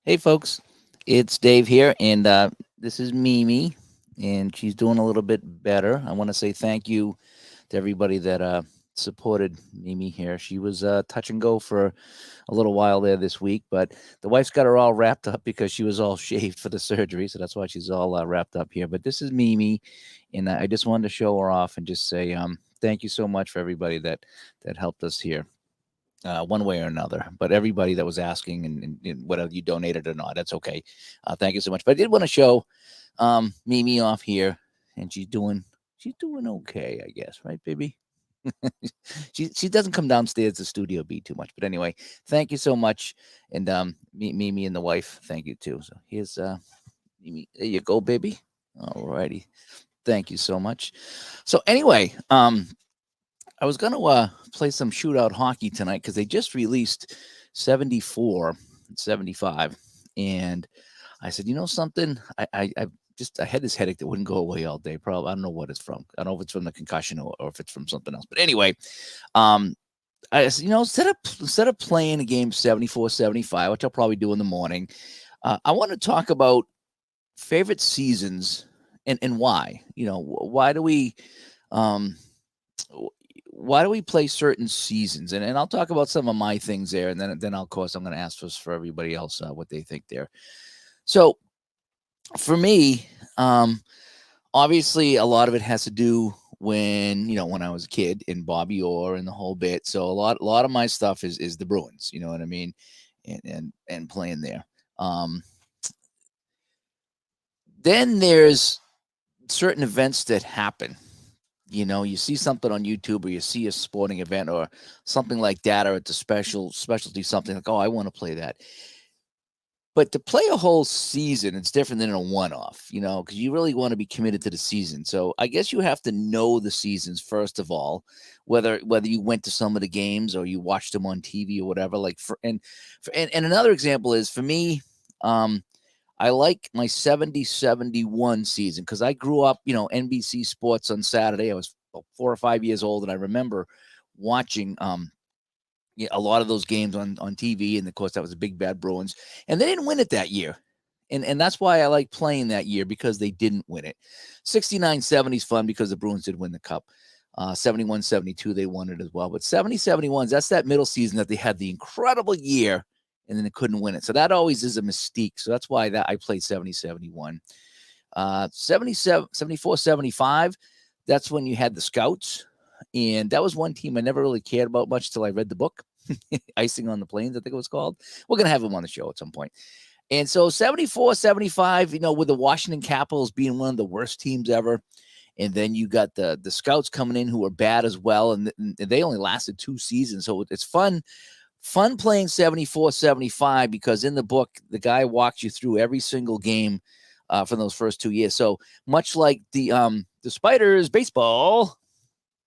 Hey, folks, it's Dave here, and this is Mimi, and she's doing a little bit better. I want to say thank you to everybody that supported Mimi here. She was touch and go for a little while there this week, but the wife's got her all wrapped up because she was all shaved for the surgery, so that's why she's all wrapped up here. But this is Mimi, and I just wanted to show her off and just say thank you so much for everybody that helped us here one way or another. But everybody that was asking and whether you donated or not, that's okay. Thank you so much. But I did want to show Mimi off here, and she's doing okay, I guess, right, baby? She doesn't come downstairs to Studio B too much, but anyway, thank you so much, and Mimi and the wife, thank you too. So here's Mimi. There you go, baby. All righty, thank you so much. So anyway, I was going to play some shootout hockey tonight because they just released 74 and 75. And I said, you know something? I had this headache that wouldn't go away all day. Probably, I don't know what it's from. I don't know if it's from the concussion or if it's from something else. But anyway, um, I said, instead of playing a game 74 75, which I'll probably do in the morning, I want to talk about favorite seasons and why. Why do we. Um, why do we play certain seasons? And I'll talk about some of my things there, and then of course I'm going to ask for everybody else what they think there. So for me, obviously a lot of it has to do when I was a kid in Bobby Orr and the whole bit. So a lot of my stuff is the Bruins. You know what I mean, and playing there. Um, then there's certain events that happen. You see something on YouTube or you see a sporting event or something like that, or it's a specialty, something like, oh, I want to play that. But to play a whole season, it's different than a one-off, because you really want to be committed to the season. So I guess you have to know the seasons first of all, whether you went to some of the games or you watched them on TV or whatever. Like and another example is for me, I like my 70-71 season because I grew up, NBC Sports on Saturday. I was 4 or 5 years old, and I remember watching a lot of those games on TV. And of course, that was the Big Bad Bruins, and they didn't win it that year. And that's why I like playing that year because they didn't win it. 69-70 is fun because the Bruins did win the cup. 71-72, they won it as well. But 70-71, that's that middle season that they had the incredible year and then they couldn't win it. So that always is a mystique. So that's why I played 70-71. 77, 74-75, that's when you had the Scouts. And that was one team I never really cared about much till I read the book, Icing on the Plains, I think it was called. We're going to have them on the show at some point. And so 74-75, with the Washington Capitals being one of the worst teams ever. And then you got the Scouts coming in who were bad as well. And they only lasted 2 seasons. So it's fun playing 74-75 because in the book, the guy walks you through every single game for those first 2 years. So much like the Spiders baseball,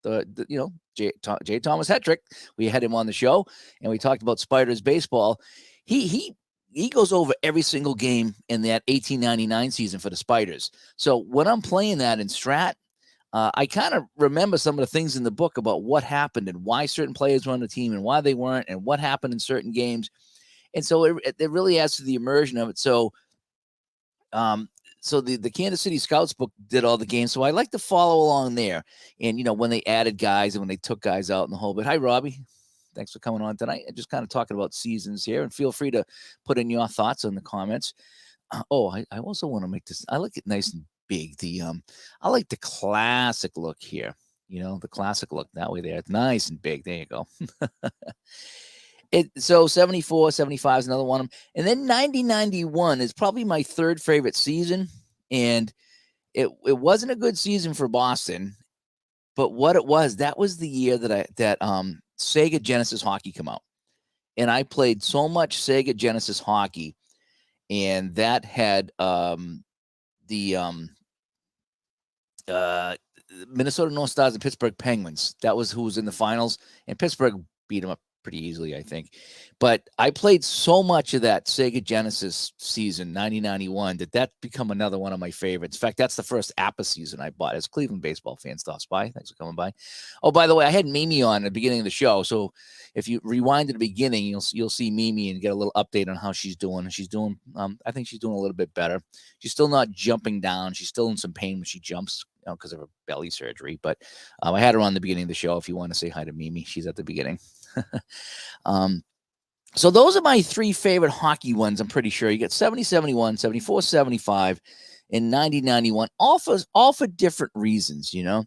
Jay Thomas Hetrick, we had him on the show and we talked about Spiders baseball. He goes over every single game in that 1899 season for the Spiders. So when I'm playing that in Strat, I kind of remember some of the things in the book about what happened and why certain players were on the team and why they weren't and what happened in certain games. And so it really adds to the immersion of it. So the Kansas City Scouts book did all the games. So I like to follow along there. And, when they added guys and when they took guys out and the whole bit. Hi, Robbie. Thanks for coming on tonight. Just kind of talking about seasons here. And feel free to put in your thoughts in the comments. I also want to make this. I like it nice and big. I like the classic look here. The classic look that way there. It's nice and big. There you go. So 74-75 is another one. And then 90-91 is probably my third favorite season. And it wasn't a good season for Boston, but what it was, that was the year that Sega Genesis hockey come out. And I played so much Sega Genesis hockey, and that had the Minnesota North Stars and Pittsburgh Penguins. That was who was in the finals, and Pittsburgh beat them up pretty easily, I think. But I played so much of that Sega Genesis season, 1991, that become another one of my favorites. In fact, that's the first APA season I bought. As Cleveland baseball fan stops by. Thanks for coming by. Oh, by the way, I had Mimi on at the beginning of the show. So if you rewind to the beginning, you'll see Mimi and get a little update on how she's doing. She's doing, I think she's doing a little bit better. She's still not jumping down. She's still in some pain when she jumps, because of her belly surgery. But I had her on the beginning of the show. If you want to say hi to Mimi, she's at the beginning. So those are my three favorite hockey ones. I'm pretty sure you get 70, 71, 74, 75, and 90, 91, all for different reasons, and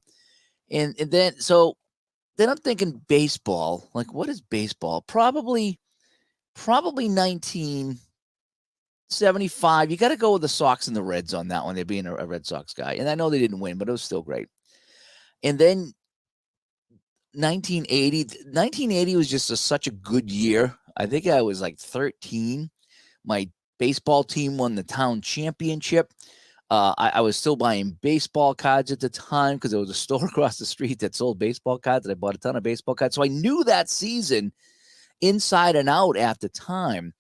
then I'm thinking baseball. Like, what is baseball? Probably 1975. You got to go with the Sox and the Reds on that one. They're being a Red Sox guy, and I know they didn't win, but it was still great. And then 1980 was just such a good year. I think I was like 13. My baseball team won the town championship. I was still buying baseball cards at the time because there was a store across the street that sold baseball cards, and I bought a ton of baseball cards. So I knew that season inside and out at the time,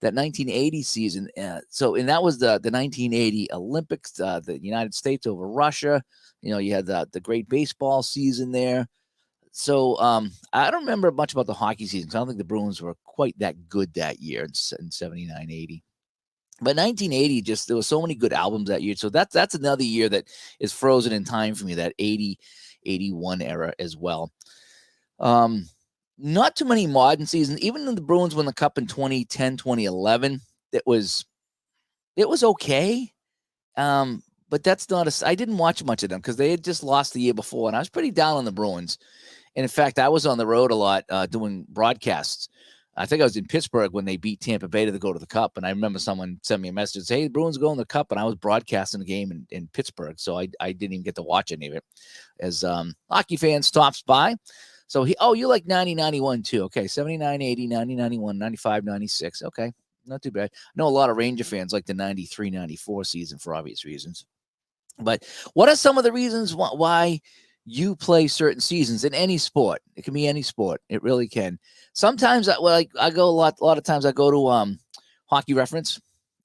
that 1980 season. And that was the 1980 Olympics, the United States over Russia. You had the great baseball season there. So I don't remember much about the hockey season. I don't think the Bruins were quite that good that year in 79, 80. But 1980, there were so many good albums that year. So that's another year that is frozen in time for me, that 80, 81 era as well. Not too many modern seasons. Even when the Bruins won the Cup in 2010, 2011, it was okay. But that's not I didn't watch much of them because they had just lost the year before, and I was pretty down on the Bruins. And in fact, I was on the road a lot doing broadcasts. I think I was in Pittsburgh when they beat Tampa Bay to go to the Cup. And I remember someone sent me a message and say, hey, the Bruins are going to the Cup. And I was broadcasting the game in Pittsburgh. So I didn't even get to watch any of it as hockey fan stops by. So you like 90, 91 too. Okay, 79, 80, 90, 91, 95, 96. Okay, not too bad. I know a lot of Ranger fans like the 93, 94 season for obvious reasons. But what are some of the reasons why you play certain seasons in any sport? It can be any sport. It really can. Sometimes I go a lot of times I go to Hockey Reference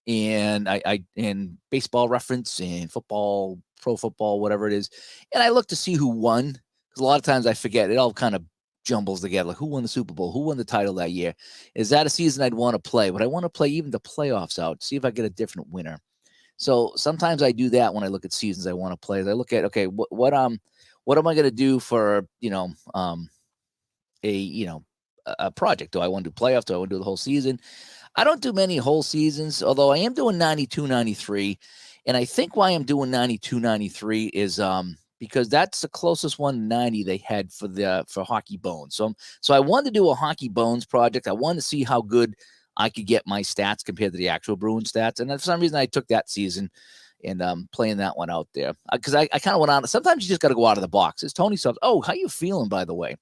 and I Baseball Reference and football, pro football, whatever it is. And I look to see who won, because a lot of times I forget. It all kind of jumbles together. Like, who won the Super Bowl? Who won the title that year? Is that a season I'd want to play? But I want to play even the playoffs out, see if I get a different winner. So sometimes I do that when I look at seasons I want to play. I look at, okay, what am I going to do for, a project? Do I want to do playoffs? Do I want to do the whole season? I don't do many whole seasons, although I am doing 92, 93. And I think why I'm doing 92, 93 is because that's the closest 190 they had for Hockey Bones. So I wanted to do a Hockey Bones project. I wanted to see how good I could get my stats compared to the actual Bruins stats. And for some reason, I took that season and playing that one out there. Because I kind of went on. Sometimes you just got to go out of the box. It's Tony Subs. Oh, how you feeling, by the way?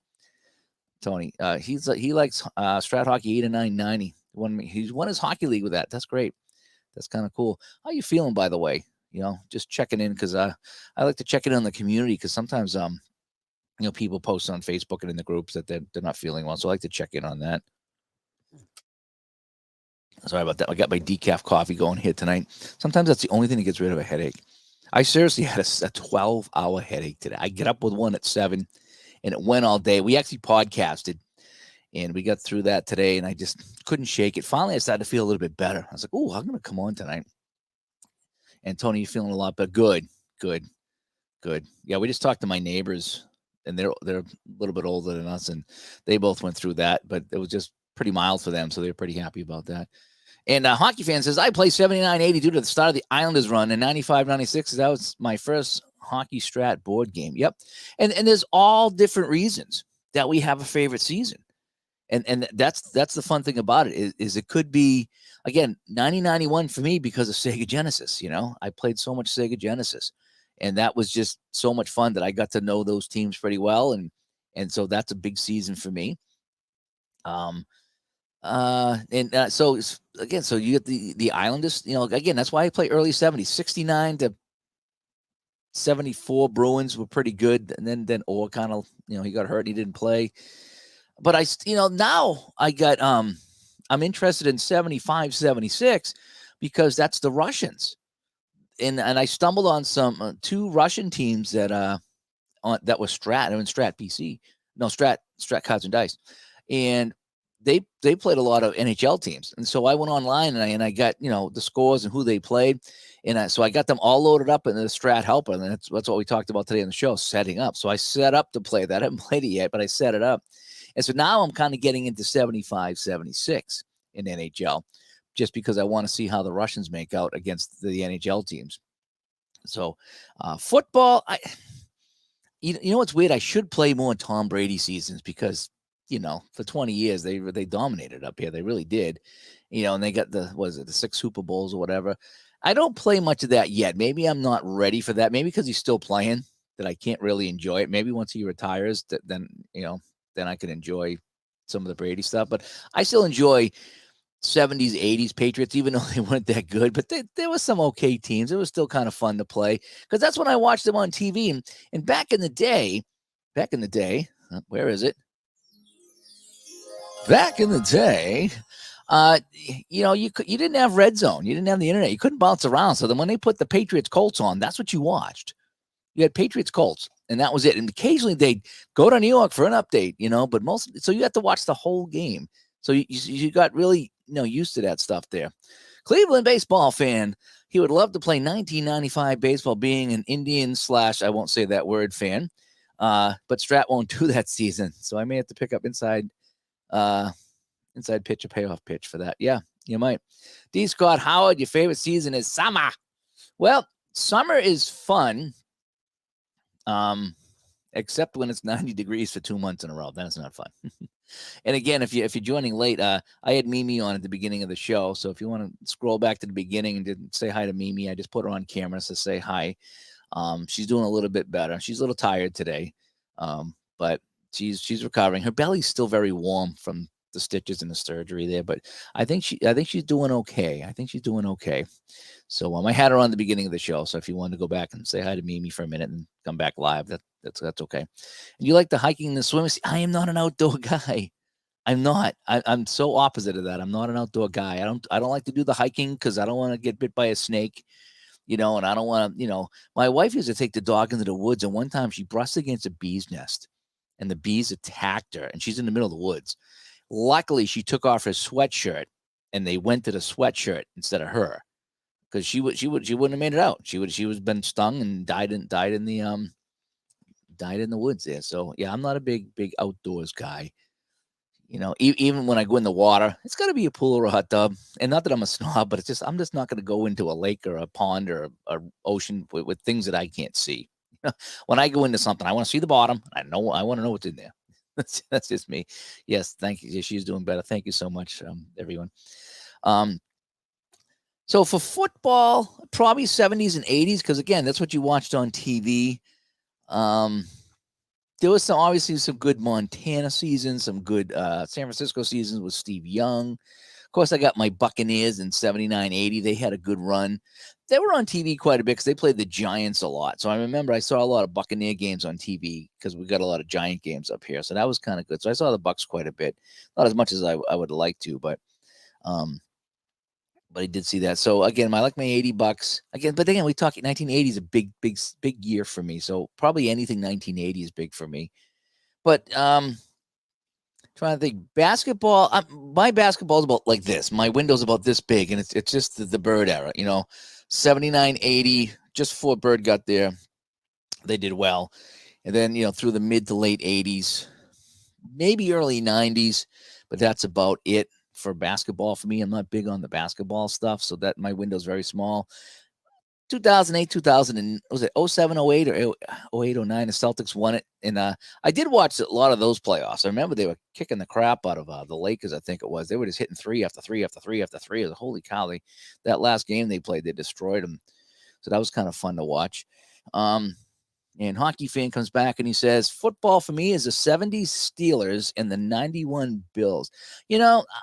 Tony, he likes Strat Hockey 8990. He's won his hockey league with that. That's great. That's kind of cool. How you feeling, by the way? Just checking in, because I like to check in on the community, because sometimes people post on Facebook and in the groups that they're not feeling well. So I like to check in on that. Sorry about that. I got my decaf coffee going here tonight. Sometimes that's the only thing that gets rid of a headache. I seriously had a 12-hour headache today. I get up with one at 7, and it went all day. We actually podcasted, and we got through that today, and I just couldn't shake it. Finally, I started to feel a little bit better. I was like, oh, I'm going to come on tonight. And Tony, you're feeling a lot better. Good. Yeah, we just talked to my neighbors, and they're a little bit older than us, and they both went through that, but it was just pretty mild for them, so they're pretty happy about that. And Hockey Fan says, I play 79-80 due to the start of the Islanders run, and 95-96, that was my first hockey strat board game. Yep. And there's all different reasons that we have a favorite season. And that's the fun thing about it is it could be, again, 90-91 for me because of Sega Genesis. I played so much Sega Genesis, and that was just so much fun that I got to know those teams pretty well. And so that's a big season for me. So again, so you get the Islanders, again, that's why I play early 70s, 69 to 74 Bruins were pretty good. And then Orr kind of, he got hurt and he didn't play. But now I got I'm interested in 75, 76 because that's the Russians. And I stumbled on some two Russian teams that was Strat. They were in Strat PC. No, Strat Cards and Dice. And they played a lot of NHL teams. And so I went online and I got, the scores and who they played. And so I got them all loaded up in the Strat Helper. And that's what we talked about today on the show, setting up. So I set up to play that. I haven't played it yet, but I set it up. And so now I'm kind of getting into 75, 76 in NHL just because I want to see how the Russians make out against the NHL teams. So football, you know what's weird? I should play more Tom Brady seasons because, for 20 years they dominated up here. They really did. And they got the 6 Super Bowls or whatever. I don't play much of that yet. Maybe I'm not ready for that. Maybe because he's still playing that I can't really enjoy it. Maybe once he retires, then I can enjoy some of the Brady stuff. But I still enjoy 70s, 80s Patriots, even though they weren't that good. But there were some okay teams. It was still kind of fun to play because that's when I watched them on TV. And back in the day, where is it? Back in the day, you didn't have Red Zone. You didn't have the internet. You couldn't bounce around. So then when they put the Patriots Colts on, that's what you watched. You had Patriots Colts, and that was it. And occasionally they'd go to New York for an update, but so you had to watch the whole game. So you got really used to that stuff there. Cleveland baseball fan. He would love to play 1995 baseball, being an Indian / I won't say that word fan. But Strat won't do that season, so I may have to pick up inside pitch, a payoff pitch for that. Yeah, you might. D. Scott Howard, your favorite season is summer. Well, summer is fun, except when it's 90 degrees for 2 months in a row. Then it's not fun. And again, if you're joining late, I had Mimi on at the beginning of the show. So if you want to scroll back to the beginning and didn't say hi to Mimi, I just put her on camera to say hi. She's doing a little bit better. She's a little tired today, but she's recovering. Her belly's still very warm from the stitches and the surgery there, but I think she's doing okay. So I had her on the beginning of the show. So if you want to go back and say hi to Mimi for a minute and come back live, that's okay. And you like the hiking and the swimming? I am not an outdoor guy. I'm not. I'm so opposite of that. I'm not an outdoor guy. I don't like to do the hiking because I don't want to get bit by a snake, and I don't want to, my wife used to take the dog into the woods, and one time she brushed against a bee's nest and the bees attacked her, and she's in the middle of the woods. Luckily, she took off her sweatshirt and they went to the sweatshirt instead of her, because she wouldn't have made it out. She was been stung and died in the woods there. So yeah, I'm not a big outdoors guy. Even when I go in the water, it's got to be a pool or a hot tub. And not that I'm a snob, but I'm just not going to go into a lake or a pond or a ocean with things that I can't see. When I go into something, I want to see the bottom. I want to know what's in there. That's just me. Yes, thank you. She's doing better. Thank you so much, everyone. So for football, probably 70s and 80s, because again, that's what you watched on TV. There was obviously some good Montana seasons, some good San Francisco seasons with Steve Young. Of course, I got my Buccaneers in 79, 80. They had a good run. They were on TV quite a bit because they played the Giants a lot. So I remember I saw a lot of Buccaneer games on TV because we got a lot of Giant games up here. So that was kind of good. So I saw the Bucs quite a bit. Not as much as I would like to, but I did see that. So again, I like my $80 again. But again, we talk 1980 is a big year for me. So probably anything 1980 is big for me. But trying to think, basketball. My basketball is about like this. My window's about this big, and it's just the Bird era. 79, 80, just before Bird got there, they did well, and then through the mid to late 80s, maybe early 90s, but that's about it for basketball for me. I'm not big on the basketball stuff, so that my window's very small. 2008, 2000, was it 07, 08, or 08, 09, the Celtics won it. And I did watch a lot of those playoffs. I remember they were kicking the crap out of the Lakers, I think it was. They were just hitting 3 after 3 after 3 after 3. It was, holy cow, that last game they played, they destroyed them. So that was kind of fun to watch. And Hockey Fan comes back and he says, football for me is the 70s Steelers and the 91 Bills.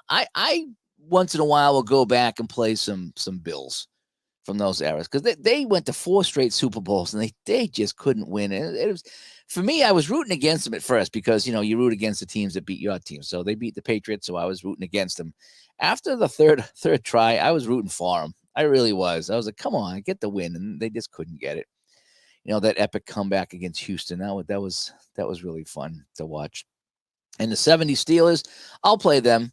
I once in a while will go back and play some Bills. from those eras, because they went to 4 straight Super Bowls and they just couldn't win. It was, for me, I was rooting against them at first because, you root against the teams that beat your team. So they beat the Patriots, so I was rooting against them. After the third try, I was rooting for them. I really was. I was like, come on, get the win, and they just couldn't get it. That epic comeback against Houston, that was really fun to watch. And the 70 Steelers, I'll play them.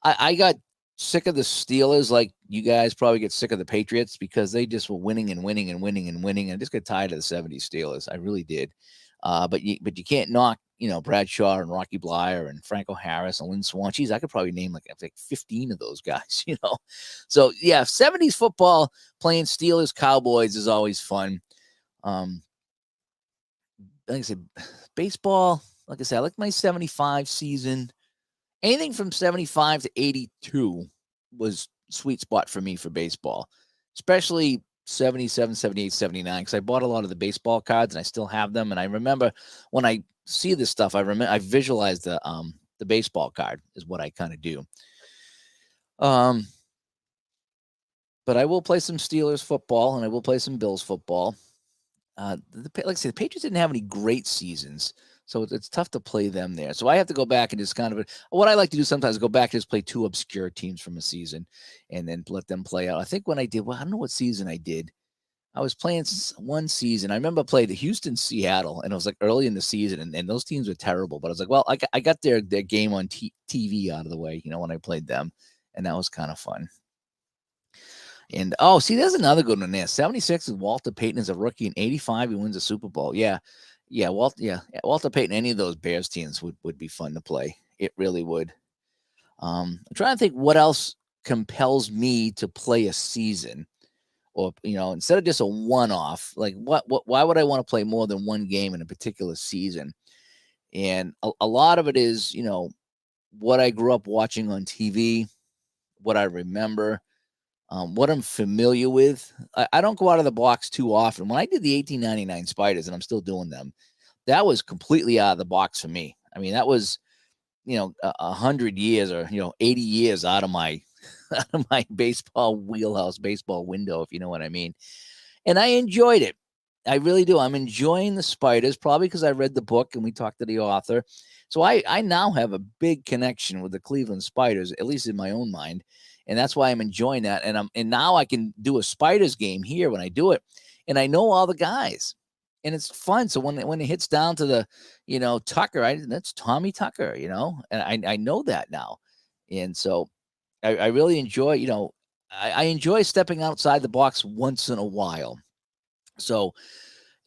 I got sick of the Steelers, like you guys probably get sick of the Patriots, because they just were winning and winning and winning and winning. I just got tired of the 70 Steelers. I really did. But you can't knock, Bradshaw and Rocky Blyer and Franco Harris and Lynn Swan. Geez, I could probably name like 15 of those guys, So yeah, 70s football, playing Steelers Cowboys is always fun. Like I said, baseball, like I said, I like my 75 season. Anything from 75 to 82 was sweet spot for me for baseball, especially 77, 78, 79, because I bought a lot of the baseball cards and I still have them. And I remember when I see this stuff, I visualize the baseball card is what I kind of do. But I will play some Steelers football and I will play some Bills football. Like I said, the Patriots didn't have any great seasons, so it's tough to play them there. So I have to go back and just kind of, what I like to do sometimes is go back and just play 2 obscure teams from a season and then let them play out. I think when I did, I don't know what season I did. I was playing one season. I remember I played the Houston, Seattle, and it was like early in the season, and those teams were terrible. But I was like, well, I got their game on TV out of the way, when I played them, and that was kind of fun. And see, there's another good one there. 76 is Walter Payton as a rookie. In 85, he wins a Super Bowl. Yeah, Walter Payton. Any of those Bears teams would be fun to play. It really would. I'm trying to think what else compels me to play a season, or instead of just a one-off. Like why would I want to play more than one game in a particular season? And a lot of it is what I grew up watching on TV, what I remember. What I'm familiar with. I don't go out of the box too often. When I did the 1899 Spiders, and I'm still doing them, that was completely out of the box for me. I mean, that was, 100 years or, 80 years out of my baseball wheelhouse, baseball window, if you know what I mean. And I enjoyed it. I really do. I'm enjoying the Spiders, probably because I read the book and we talked to the author. So I now have a big connection with the Cleveland Spiders, at least in my own mind. And that's why I'm enjoying that. And now I can do a Spiders game here when I do it. And I know all the guys. And it's fun. So when it hits down to the, Tucker, that's Tommy Tucker, and I know that now. And so I really enjoy, I enjoy stepping outside the box once in a while. So,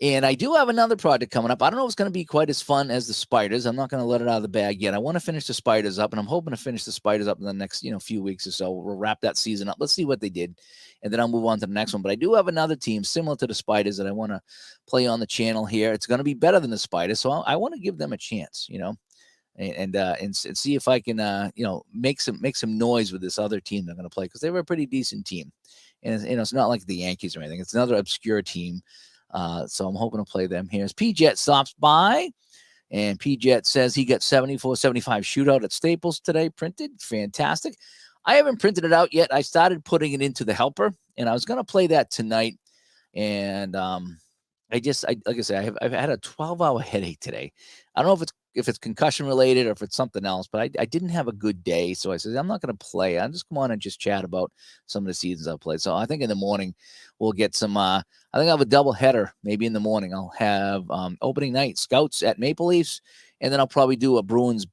and I do have another project coming up. I don't know if it's going to be quite as fun as the Spiders. I'm not going to let it out of the bag yet. I want to finish the Spiders up, and I'm hoping to finish the Spiders up in the next, few weeks or so. We'll wrap that season up. Let's see what they did, and then I'll move on to the next one. But I do have another team similar to the Spiders that I want to play on the channel here. It's going to be better than the Spiders, so I want to give them a chance, and see if I can, make some noise with this other team they're going to play, because they were a pretty decent team, and it's not like the Yankees or anything. It's another obscure team. So I'm hoping to play them here. As P-Jet stops by, and P-Jet says he got 74-75 shootout at Staples today printed. Fantastic. I haven't printed it out yet. I started putting it into the helper, and I was going to play that tonight. And like I said, I've had a 12-hour headache today. I don't know if it's concussion related or if it's something else, but I didn't have a good day. So I said, I'm not going to play. I'll just come on and just chat about some of the seasons I've played. So I think in the morning we'll get some, I think I'll have a double header. Maybe in the morning I'll have opening night Scouts at Maple Leafs. And then I'll probably do a Bruins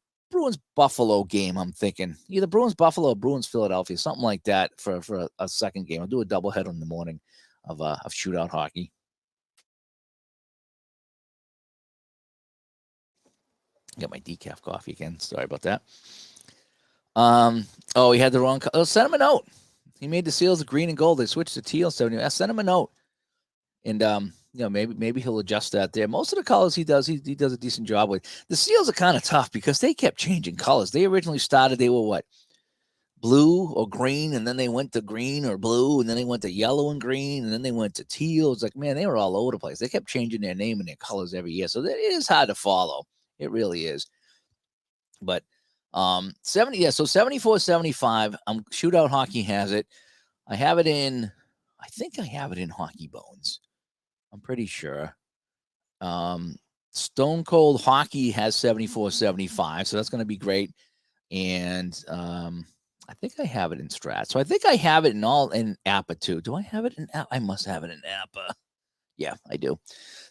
Buffalo game. I'm thinking either Bruins Buffalo or Bruins Philadelphia, something like that for a second game. I'll do a double header in the morning of shootout hockey. Got my decaf coffee again. Sorry about that. He had the wrong color. Send him a note. He made the seals green and gold. They switched to teal. So send him a note. And maybe he'll adjust that there. Most of the colors he does a decent job with. The seals are kind of tough because they kept changing colors. They originally started, they were what? Blue or green, and then they went to green or blue, and then they went to yellow and green, and then they went to teal. It's like, man, they were all over the place. They kept changing their name and their colors every year. So it is hard to follow. It really is. But 74-75, shootout hockey has it. I have it in I think I have it in Hockey Bones. I'm pretty sure. Um, Stone Cold Hockey has 74-75, so that's going to be great. And I think I have it in Strat. So I think I have it in APA too. Do I have it in APA? I must have it in APA. Yeah, I do.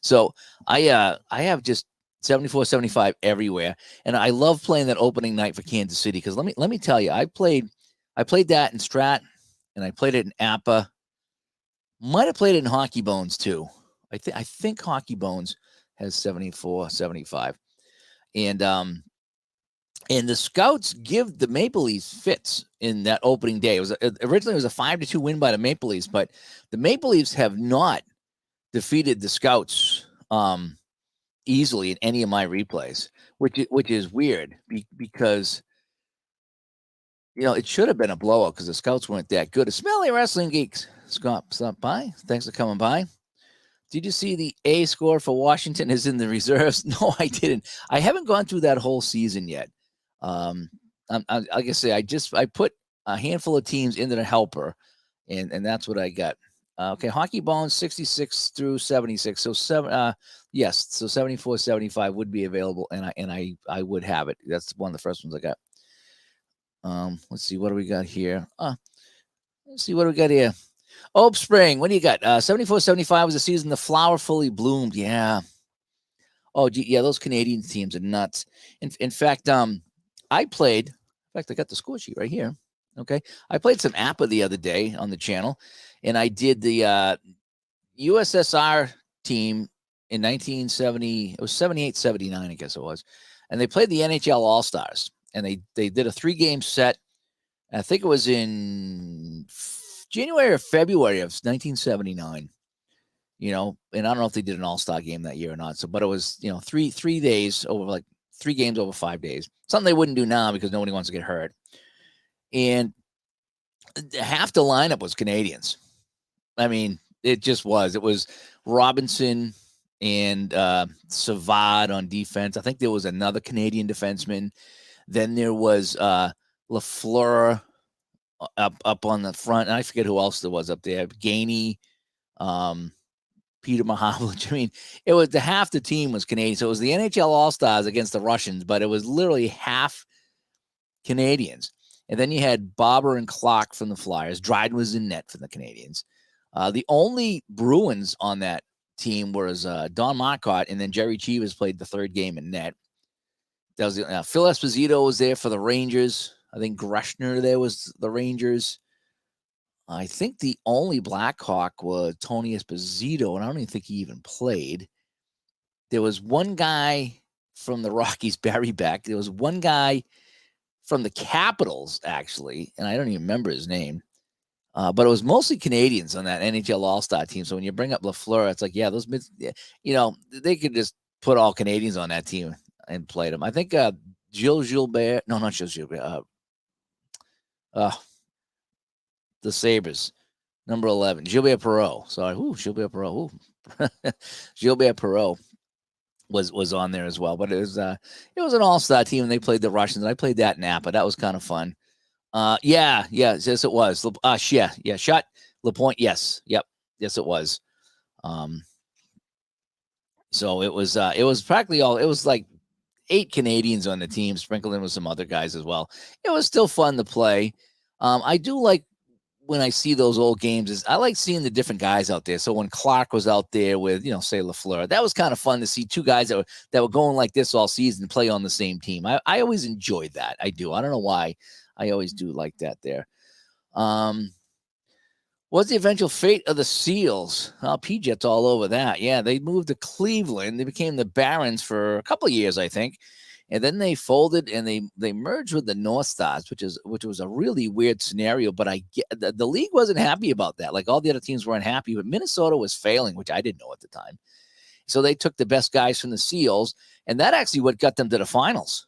So I have just 74-75 everywhere. And I love playing that opening night for Kansas City because let me tell you, I played that in Strat and I played it in APA. Might have played it in Hockey Bones too. I think Hockey Bones has 74-75. And the Scouts give the Maple Leafs fits in that opening day. Originally it was a 5-2 win by the Maple Leafs, but the Maple Leafs have not defeated the Scouts easily in any of my replays, which is weird because it should have been a blowout because the Scouts weren't that good. A Smelly Wrestling Geeks, Scott, stop by. Thanks for coming by. Did you see the A score for Washington is in the reserves? No, I didn't. I haven't gone through that whole season yet. Like I say, I put a handful of teams into the helper, and that's what I got. Okay, Hockey Bones 66 through 76. So yes, so 74-75 would be available, and I would have it. That's one of the first ones I got. Let's see, what do we got here? Let's see what do we got here. Oak Spring, what do you got? 74-75 was the season the flower fully bloomed. Yeah. Oh, gee, yeah, those Canadian teams are nuts. In fact, I got the score sheet right here. Okay. I played some APA the other day on the channel, and I did the USSR team in 1970. It was 78-79, I guess it was. And they played the NHL All-Stars, and they did a 3-game set. I think it was in January or February of 1979, and I don't know if they did an all-star game that year or not. So, but it was, three days over, like 3 games over 5 days, something they wouldn't do now because nobody wants to get hurt. And half the lineup was Canadians. I mean, it just was. It was Robinson and Savard on defense. I think there was another Canadian defenseman. Then there was Lafleur up on the front. And I forget who else there was up there. Gainey, Peter Mahavlich. I mean, it was half the team was Canadian. So it was the NHL All-Stars against the Russians, but it was literally half Canadians. And then you had Barber and Clark from the Flyers. Dryden was in net for the Canadians. The only Bruins on that team was Don Marcotte, and then Jerry Cheevers played the 3rd game in net. That was Phil Esposito was there for the Rangers. I think Greshner there was the Rangers. I think the only Blackhawk was Tony Esposito, and I don't even think he even played. There was one guy from the Rockies, Barry Beck. There was one guy from the Capitals, actually, and I don't even remember his name. But it was mostly Canadians on that NHL All-Star team. So when you bring up Lafleur, it's like, yeah, those they could just put all Canadians on that team and play them. I think Gilles Gilbert, no, not Gilles Gilbert, the Sabres, number 11, Gilbert Perreault. Sorry, Gilbert Perreault. Gilbert Perreault was on there as well. But it was an all-star team, and they played the Russians. And I played that in Napa. That was kind of fun. Yes, it was. Shot LaPointe. Yes, yep, yes, it was. So it was practically all. It was like 8 Canadians on the team, sprinkled in with some other guys as well. It was still fun to play. I do like when I see those old games. I like seeing the different guys out there. So when Clark was out there with, say Lafleur, that was kind of fun to see 2 guys that were going like this all season play on the same team. I always enjoyed that. I do. I don't know why. I always do like that there. What's the eventual fate of the Seals? Oh, P-Jet's all over that. Yeah, they moved to Cleveland. They became the Barons for a couple of years, I think. And then they folded and they merged with the North Stars, which was a really weird scenario. But the league wasn't happy about that. Like all the other teams weren't happy, but Minnesota was failing, which I didn't know at the time. So they took the best guys from the Seals, and that actually what got them to the finals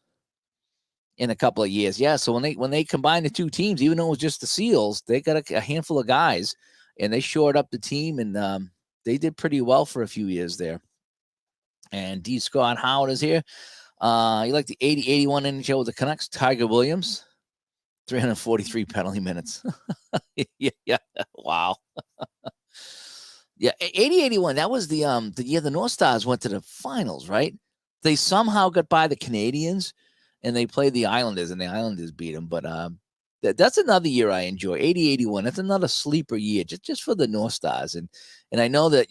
in a couple of years. Yeah. So when they combined the 2 teams, even though it was just the Seals, they got a handful of guys, and they shored up the team, and they did pretty well for a few years there. And D. Scott Howard is here. You like the 80-81 NHL with the Canucks? Tiger Williams, 343 penalty minutes. Yeah. Wow. Yeah, 80-81. That was the year the North Stars went to the finals, right? They somehow got by the Canadians, and they played the Islanders, and the Islanders beat them. But that's another year I enjoy. 80-81. That's another sleeper year, just for the North Stars, and I know that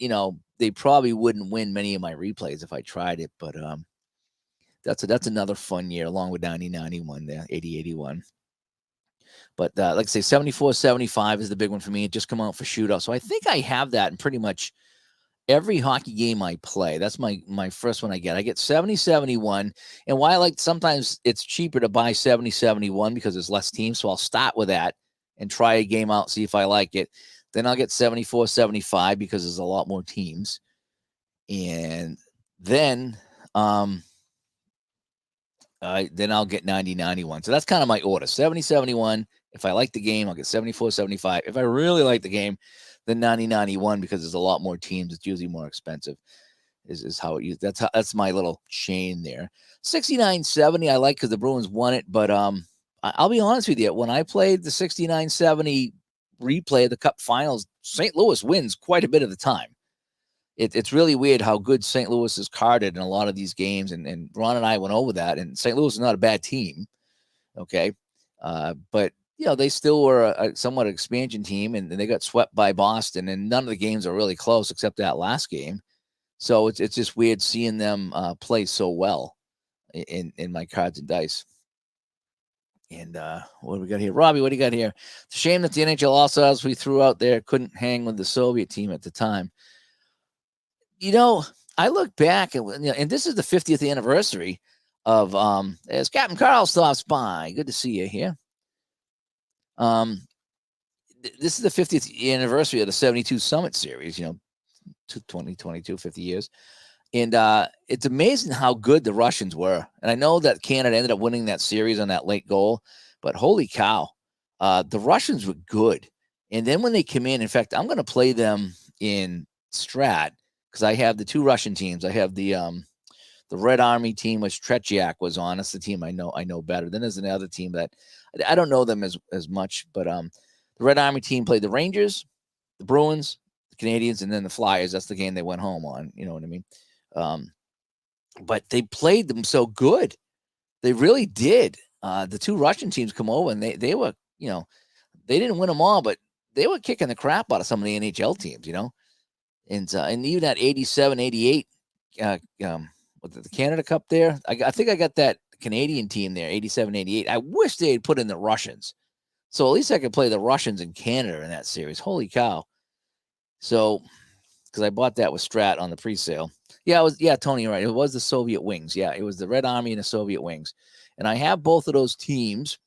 they probably wouldn't win many of my replays if I tried it, but that's another fun year along with 90-91 there, 80-81. But like I say, 74-75 is the big one for me. It just come out for shootout. So I think I have that in pretty much every hockey game I play. That's my first one I get. I get 70-71. And why I like sometimes it's cheaper to buy 70-71 because there's less teams. So I'll start with that and try a game out, see if I like it. Then I'll get 74-75 because there's a lot more teams. And then I'll get 90-91. So that's kind of my order. 70-71. If I like the game, I'll get 74-75. If I really like the game, then 90-91 because there's a lot more teams. It's usually more expensive. Is how it used. That's my little chain there. 69-70 I like because the Bruins won it, but I'll be honest with you. When I played the 69-70 replay of the Cup Finals, St. Louis wins quite a bit of the time. It's really weird how good St. Louis is carded in a lot of these games, and Ron and I went over that, and St. Louis is not a bad team, okay? But, they still were a somewhat expansion team, and they got swept by Boston, and none of the games are really close except that last game. So it's just weird seeing them play so well in my cards and dice. And what do we got here? Robbie, what do you got here? It's a shame that the NHL All-Stars we threw out there couldn't hang with the Soviet team at the time. I look back and this is the 50th anniversary of as Captain Carl stops by. Good to see you here. This is the 50th anniversary of the 72 Summit Series, 2022, 50 years. And it's amazing how good the Russians were. And I know that Canada ended up winning that series on that late goal, but holy cow, the Russians were good. And then when they come in fact, I'm going to play them in Strat, because I have the two Russian teams. I have the Red Army team, which Tretiak was on. That's the team I know better. Then there's another team that I don't know them as much, but the Red Army team played the Rangers, the Bruins, the Canadians, and then the Flyers. That's the game they went home on. You know what I mean? But they played them so good. They really did. The two Russian teams come over, and they were, they didn't win them all, but they were kicking the crap out of some of the NHL teams, And even that 87-88, with the Canada Cup there, I think I got that Canadian team there, 87-88. I wish they had put in the Russians. So at least I could play the Russians in Canada in that series. Holy cow. So, because I bought that with Strat on the pre-sale. Yeah, Tony, you're right. It was the Soviet Wings. Yeah, it was the Red Army and the Soviet Wings. And I have both of those teams.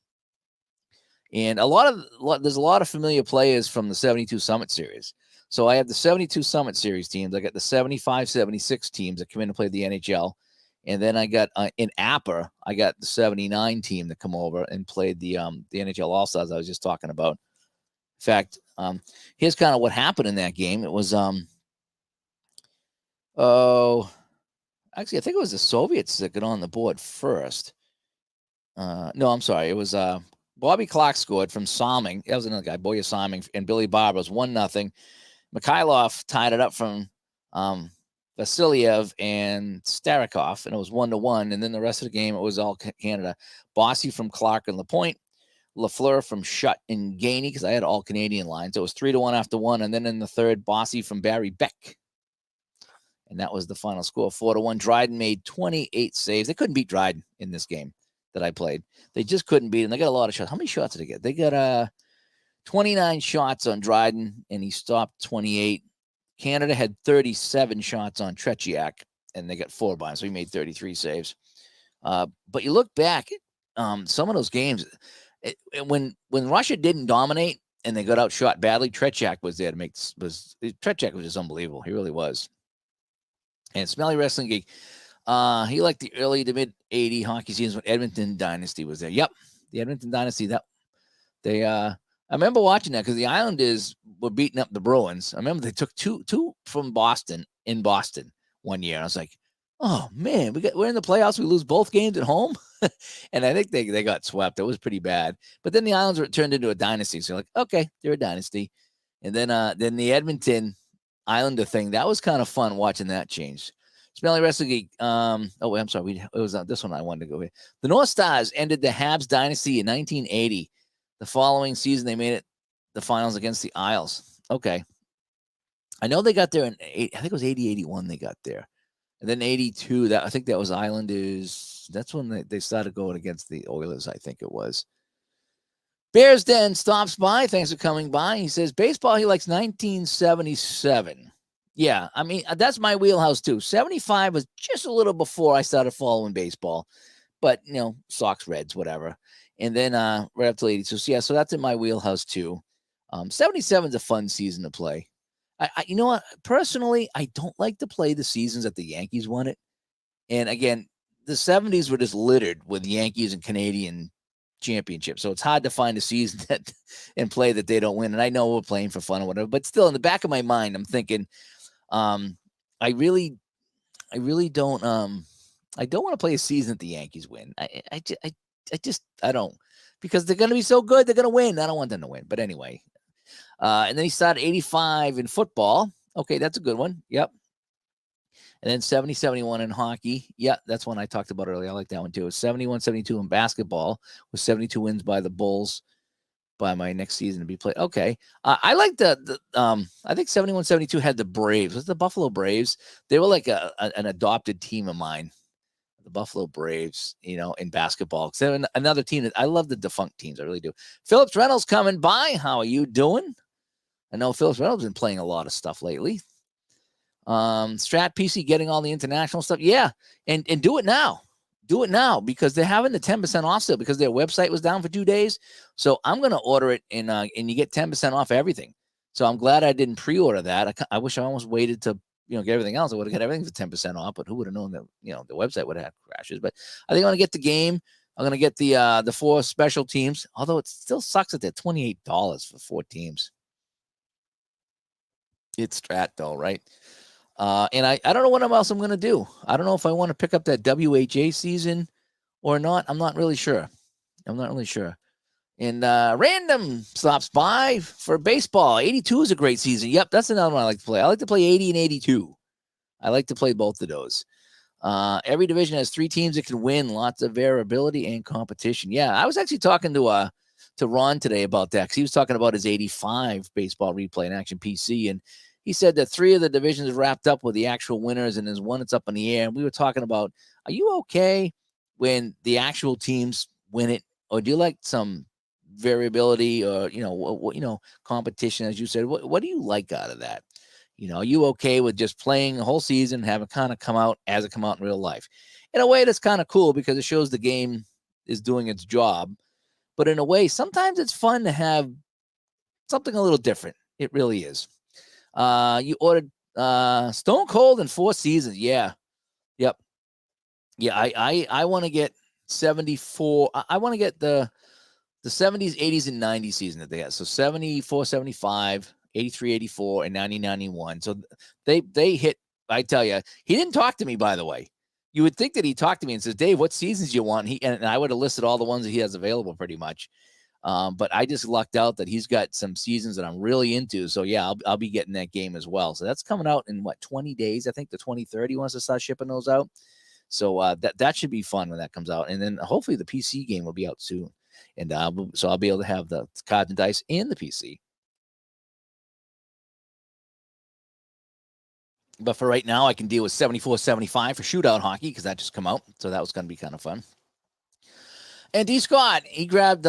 And there's a lot of familiar players from the 72 Summit Series. So I have the 72 Summit Series teams. I got the 75, 76 teams that come in and play the NHL. And then I got in Apper, I got the 79 team that come over and played the NHL All-Stars I was just talking about. In fact, here's kind of what happened in that game. It was, actually, I think it was the Soviets that got on the board first. No, I'm sorry. It was Bobby Clark scored from Salming. That was another guy, Boya Salming, and Billy Barber was 1-0. Mikhailov tied it up from Vasiliev and Starikov, and it was 1-1. And then the rest of the game, it was all Canada. Bossy from Clark and Lapointe, Lafleur from Shutt and Gainey, because I had all Canadian lines. It was 3-1 after one, and then in the third, Bossy from Barry Beck. And that was the final score, 4-1. Dryden made 28 saves. They couldn't beat Dryden in this game that I played. They just couldn't beat him. They got a lot of shots. How many shots did they get? They got 29 shots on Dryden, and he stopped 28. Canada had 37 shots on Tretiak, and they got 4 by him, so he made 33 saves. But you look back, some of those games, when Russia didn't dominate and they got outshot badly, Tretiak was there to make Tretiak was just unbelievable. He really was. And Smelly Wrestling Geek, he liked the early to mid 80 hockey seasons when Edmonton Dynasty was there. Yep, the Edmonton Dynasty. I remember watching that because the Islanders were beating up the Bruins. I remember they took two from Boston in Boston one year. And I was like, oh man, we're in the playoffs. We lose both games at home. And I think they got swept. It was pretty bad. But then the Islanders turned into a dynasty. So you're like, okay, they're a dynasty. And then the Edmonton Islander thing. That was kind of fun watching that change. Smelly Wrestling Geek. Wait, I'm sorry. It was this one I wanted to go with. The North Stars ended the Habs dynasty in 1980. The following season, they made it the finals against the Isles. Okay. I know they got there in I think it was 80, 81 they got there. And then 82, I think that was Islanders. That's when they started going against the Oilers, I think it was. Bears Den stops by. Thanks for coming by. He says, baseball, he likes 1977. Yeah, I mean, that's my wheelhouse too. 75 was just a little before I started following baseball. But, Sox, Reds, whatever. And then right up to 82. So, yeah, so that's in my wheelhouse too. 77 is a fun season to play. You know what? Personally, I don't like to play the seasons that the Yankees won it. And again, the 70s were just littered with Yankees and Canadian championships. So it's hard to find a season and play that they don't win. And I know we're playing for fun or whatever, but still in the back of my mind, I'm thinking, I really don't, I don't want to play a season that the Yankees win. I don't, because they're going to be so good. They're going to win. I don't want them to win. But anyway, and then he started 85 in football. Okay, that's a good one. Yep. And then 70, 71 in hockey. Yeah, that's one I talked about earlier. I like that one too. 71, 72 in basketball with 72 wins by the Bulls by my next season to be played. Okay. I like I think 71, 72 had the Braves. Was it the Buffalo Braves? They were like an adopted team of mine. The Buffalo Braves, in basketball. So another team that I love the defunct teams. I really do. Phillips Reynolds coming by. How are you doing? I know Phillips Reynolds has been playing a lot of stuff lately. Strat PC getting all the international stuff. Yeah. And do it now. Do it now because they're having the 10% off sale because their website was down for 2 days. So I'm going to order it and you get 10% off everything. So I'm glad I didn't pre-order that. I wish I almost waited to, get everything else. I would have got everything for 10% off, but who would have known that, the website would have crashes. But I think I'm going to get the game. I'm going to get the 4 special teams, although it still sucks that they're $28 for 4 teams. It's Strat though, right? And I don't know what else I'm going to do. I don't know if I want to pick up that WHA season or not. I'm not really sure. And Random stops by for baseball. 82 is a great season. Yep, that's another one I like to play. I like to play 80 and 82. I like to play both of those. Every division has 3 teams that can win. Lots of variability and competition. Yeah, I was actually talking to Ron today about that because he was talking about his 85 baseball replay in action PC, and he said that 3 of the divisions wrapped up with the actual winners, and there's one that's up in the air. And we were talking about, are you okay when the actual teams win it, or do you like some variability or competition, as you said? What do you like out of that? Are you okay with just playing the whole season, have it kind of come out as it come out in real life? In a way, that's kind of cool because it shows the game is doing its job. But in a way, sometimes it's fun to have something a little different. It really is. You ordered Stone Cold in 4 seasons. Yeah. Yep. Yeah, I want to get 74. I want to get the 70s, 80s, and 90s season that they had. So 74, 75, 83, 84, and 90, 91. So they hit, I tell you, he didn't talk to me, by the way. You would think that he talked to me and says, Dave, what seasons you want? And I would have listed all the ones that he has available pretty much. But I just lucked out that he's got some seasons that I'm really into. So yeah, I'll be getting that game as well. So that's coming out in 20 days. I think the 23rd he wants to start shipping those out. So that should be fun when that comes out. And then hopefully the PC game will be out soon. And so I'll be able to have the cards and dice and the PC. But for right now, I can deal with 74, 75 for shootout hockey because that just come out. So that was going to be kind of fun. And D. Scott, he grabbed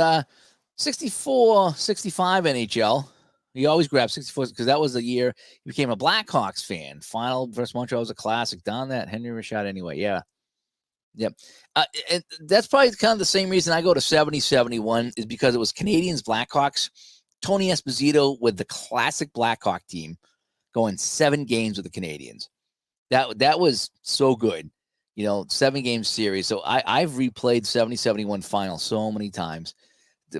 64, 65 NHL. He always grabbed 64 because that was the year he became a Blackhawks fan. Final versus Montreal was a classic. Don that Henry Rashad anyway. Yeah. Yep. And that's probably kind of the same reason I go to 70, 71 is because it was Canadians, Blackhawks. Tony Esposito with the classic Blackhawk team going 7 games with the Canadians. That was so good. 7-game series. So I've replayed 70, 71 final so many times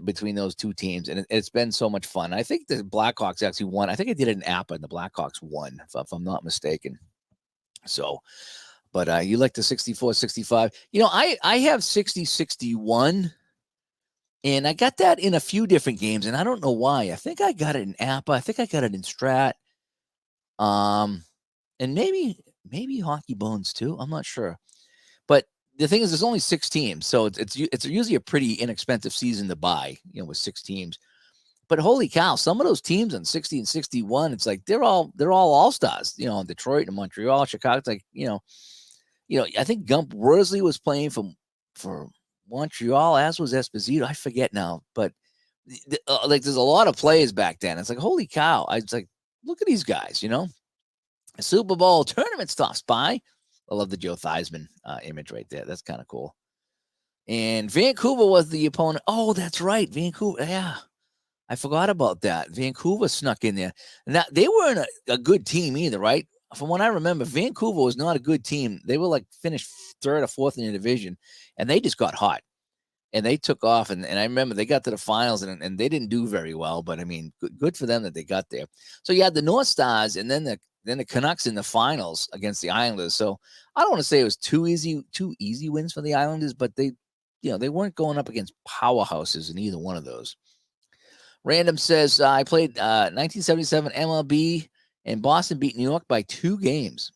between those 2 teams, and it's been so much fun. I think the Blackhawks actually won. I think I did an app and the Blackhawks won, if I'm not mistaken. So, but you like the 64, 65. I have 60, 61, and I got that in a few different games, and I don't know why. I think I got it in APA. I think I got it in Strat. And maybe Hockey Bones too. I'm not sure. But the thing is, there's only 6 teams, so it's usually a pretty inexpensive season to buy, with 6 teams. But holy cow, some of those teams in 60 and 61, it's like they're all stars. Detroit and Montreal, Chicago. It's like I think Gump Worsley was playing for Montreal, as was Esposito. I forget now, but like there's a lot of players back then. It's like holy cow. I was like, look at these guys. A Super Bowl tournament stops by. I love the Joe Theismann image right there. That's kind of cool. And Vancouver was the opponent. Oh, that's right. Vancouver. Yeah. I forgot about that. Vancouver snuck in there. Now, they weren't a good team either, right? From what I remember, Vancouver was not a good team. They were like finished 3rd or 4th in the division, and they just got hot. And they took off, and I remember they got to the finals, and they didn't do very well. But, I mean, good for them that they got there. So you had the North Stars, and then the Canucks in the finals against the Islanders. So I don't want to say it was two easy wins for the Islanders, but they weren't going up against powerhouses in either one of those. Random says, I played 1977 MLB, and Boston beat New York by 2 games.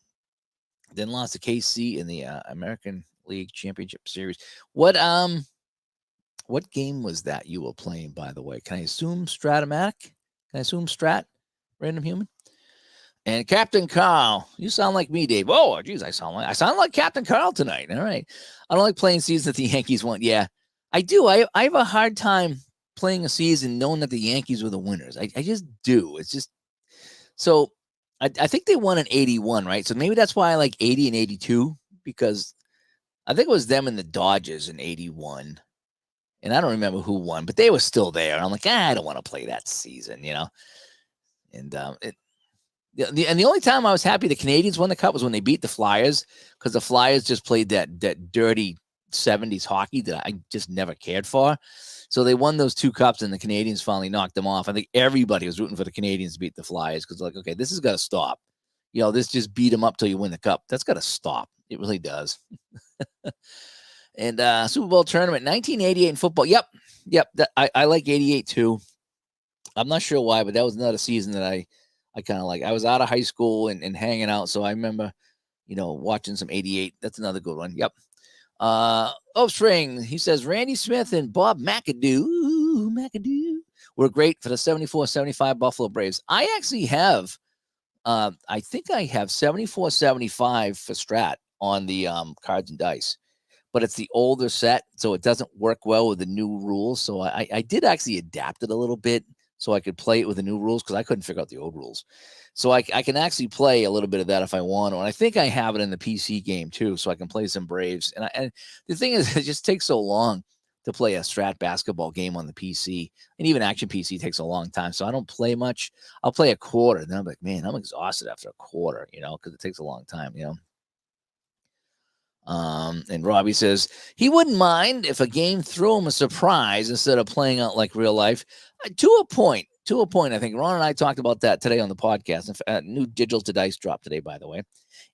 Then lost to KC in the American League Championship Series. What game was that you were playing, by the way? Can I assume Stratomatic? Can I assume Strat? Random Human? And Captain Carl, you sound like me, Dave. Oh, geez, I sound like Captain Carl tonight. All right. I don't like playing seasons that the Yankees won. Yeah, I do. I have a hard time playing a season knowing that the Yankees were the winners. I just do. It's just so I think they won in 81, right? So maybe that's why I like 80 and 82, because I think it was them and the Dodgers in 81. And I don't remember who won, but they were still there. I'm like, I don't want to play that season, And the only time I was happy the Canadians won the cup was when they beat the Flyers, because the Flyers just played that dirty 70s hockey that I just never cared for. So they won those 2 cups, and the Canadians finally knocked them off. I think everybody was rooting for the Canadians to beat the Flyers, because like, okay, this has got to stop. This just beat them up till you win the cup. That's got to stop. It really does. And Super Bowl tournament, 1988 in football. Yep. I like 88 too. I'm not sure why, but that was not a season that I kind of like. I was out of high school and hanging out, so I remember, watching some 88. That's another good one. Yep. String, he says, Randy Smith and Bob McAdoo were great for the 74-75 Buffalo Braves. I actually have, I think I have 74-75 for Strat on the Cards and Dice, but it's the older set, so it doesn't work well with the new rules. So I did actually adapt it a little bit so I could play it with the new rules, because I couldn't figure out the old rules. So I can actually play a little bit of that if I want to. And I think I have it in the PC game too, so I can play some Braves. And the thing is, it just takes so long to play a Strat basketball game on the PC. And even Action PC takes a long time. So I don't play much. I'll play a quarter. Then I'm like, man, I'm exhausted after a quarter, because it takes a long time, And Robbie says he wouldn't mind if a game threw him a surprise instead of playing out like real life. To a point, I think Ron and I talked about that today on the podcast. New Digital to Dice dropped today, by the way.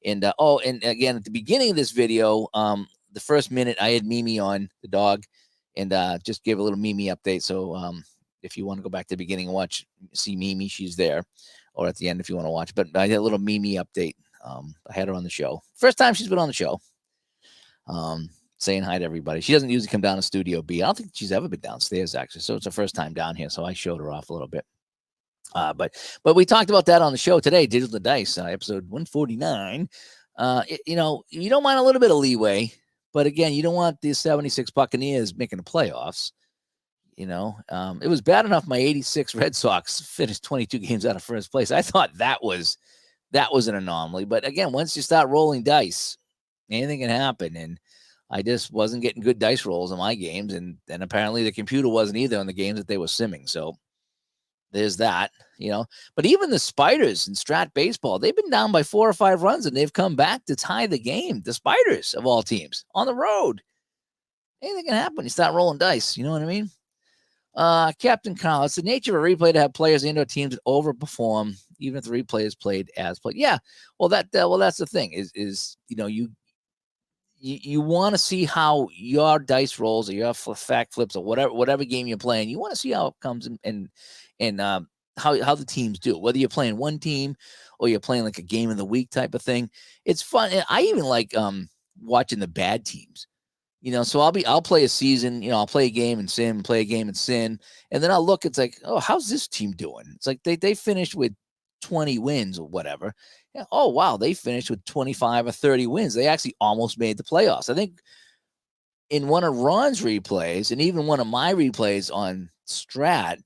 And and again, at the beginning of this video, the first minute I had Mimi on, the dog, and just gave a little Mimi update. So if you want to go back to the beginning and see Mimi, she's there, or at the end if you want to watch. But I had a little Mimi update. I had her on the show. First time she's been on the show. Saying hi to everybody. She doesn't usually come down to Studio B. I don't think she's ever been downstairs, actually. So it's her first time down here. So I showed her off a little bit. But we talked about that on the show today, Digital Dice, episode 149. You don't mind a little bit of leeway, but again, you don't want the 76 Buccaneers making the playoffs. It was bad enough my 86 Red Sox finished 22 games out of first place. I thought that was an anomaly. But again, once you start rolling dice, anything can happen. And I just wasn't getting good dice rolls in my games. And apparently the computer wasn't either on the games that they were simming. So there's that, But even the Spiders in Strat Baseball, they've been down by 4 or 5 runs, and they've come back to tie the game. The Spiders, of all teams, on the road. Anything can happen. You start rolling dice. You know what I mean? Captain Carl, it's the nature of a replay to have players and or teams that overperform, even if the replay is played as played. Yeah. Well, that's the thing is you want to see how your dice rolls or your fact flips or whatever game you're playing. You want to see how it comes and how the teams do, whether you're playing one team or you're playing like a game of the week type of thing. It's fun. And I even like watching the bad teams. So I'll play a season, I'll play a game and sin, play a game and sin, and then I'll look, it's like, oh, how's this team doing? It's like they finished with 20 wins or whatever. Yeah, oh wow, they finished with 25 or 30 wins. They actually almost made the playoffs. I think in one of Ron's replays and even one of my replays on Strat,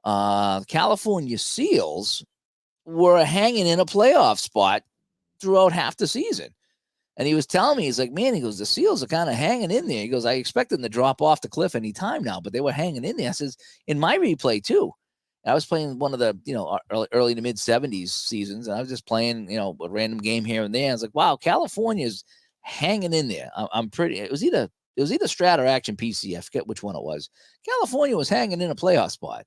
California Seals were hanging in a playoff spot throughout half the season. And he was telling me, he's like, man, he goes, the Seals are kind of hanging in there. He goes, I expect them to drop off the cliff any time now, but they were hanging in there. I says, in my replay too. I was playing one of the, early to mid 70s seasons. And I was just playing, a random game here and there. I was like, wow, California's hanging in there. I'm pretty, it was either Strat or Action PC. I forget which one it was. California was hanging in a playoff spot.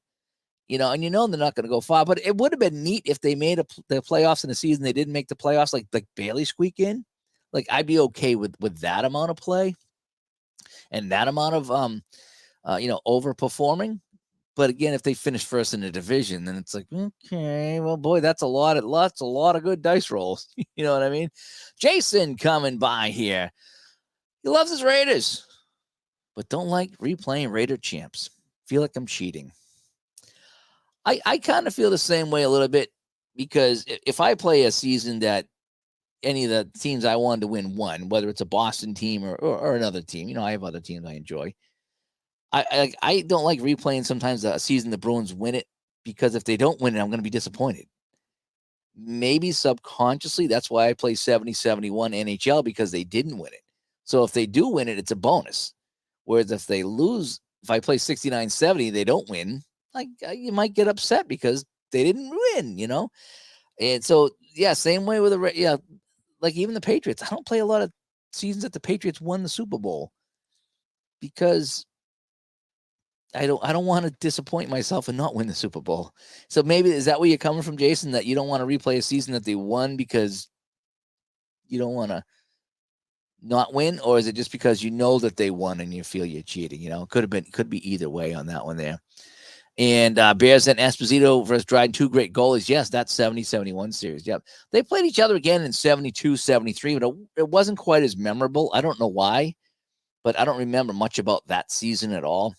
And they're not going to go far, but it would have been neat if they made the playoffs in the season. They didn't make the playoffs, like barely squeak in. Like I'd be okay with that amount of play and that amount of overperforming. But again, if they finish first in the division, then it's like, okay, well, boy, that's a lot of good dice rolls. You know what I mean? Jason coming by here. He loves his Raiders, but don't like replaying Raider champs. Feel like I'm cheating. I kind of feel the same way a little bit, because if I play a season that any of the teams I wanted to win won, whether it's a Boston team or another team, I have other teams I enjoy. I don't like replaying sometimes a season the Bruins win it, because if they don't win it, I'm going to be disappointed. Maybe subconsciously, that's why I play 70-71 NHL, because they didn't win it. So if they do win it, it's a bonus. Whereas if they lose, if I play 69-70, they don't win, you might get upset because they didn't win, And so, yeah, same way with like even the Patriots. I don't play a lot of seasons that the Patriots won the Super Bowl, because I don't want to disappoint myself and not win the Super Bowl. So maybe, is that where you're coming from, Jason, that you don't want to replay a season that they won because you don't want to not win? Or is it just because you know that they won and you feel you're cheating? Could be either way on that one there. And Bears and Esposito versus Dryden, two great goalies. Yes, that's 70-71 series. Yep. They played each other again in 72-73, but it wasn't quite as memorable. I don't know why, but I don't remember much about that season at all.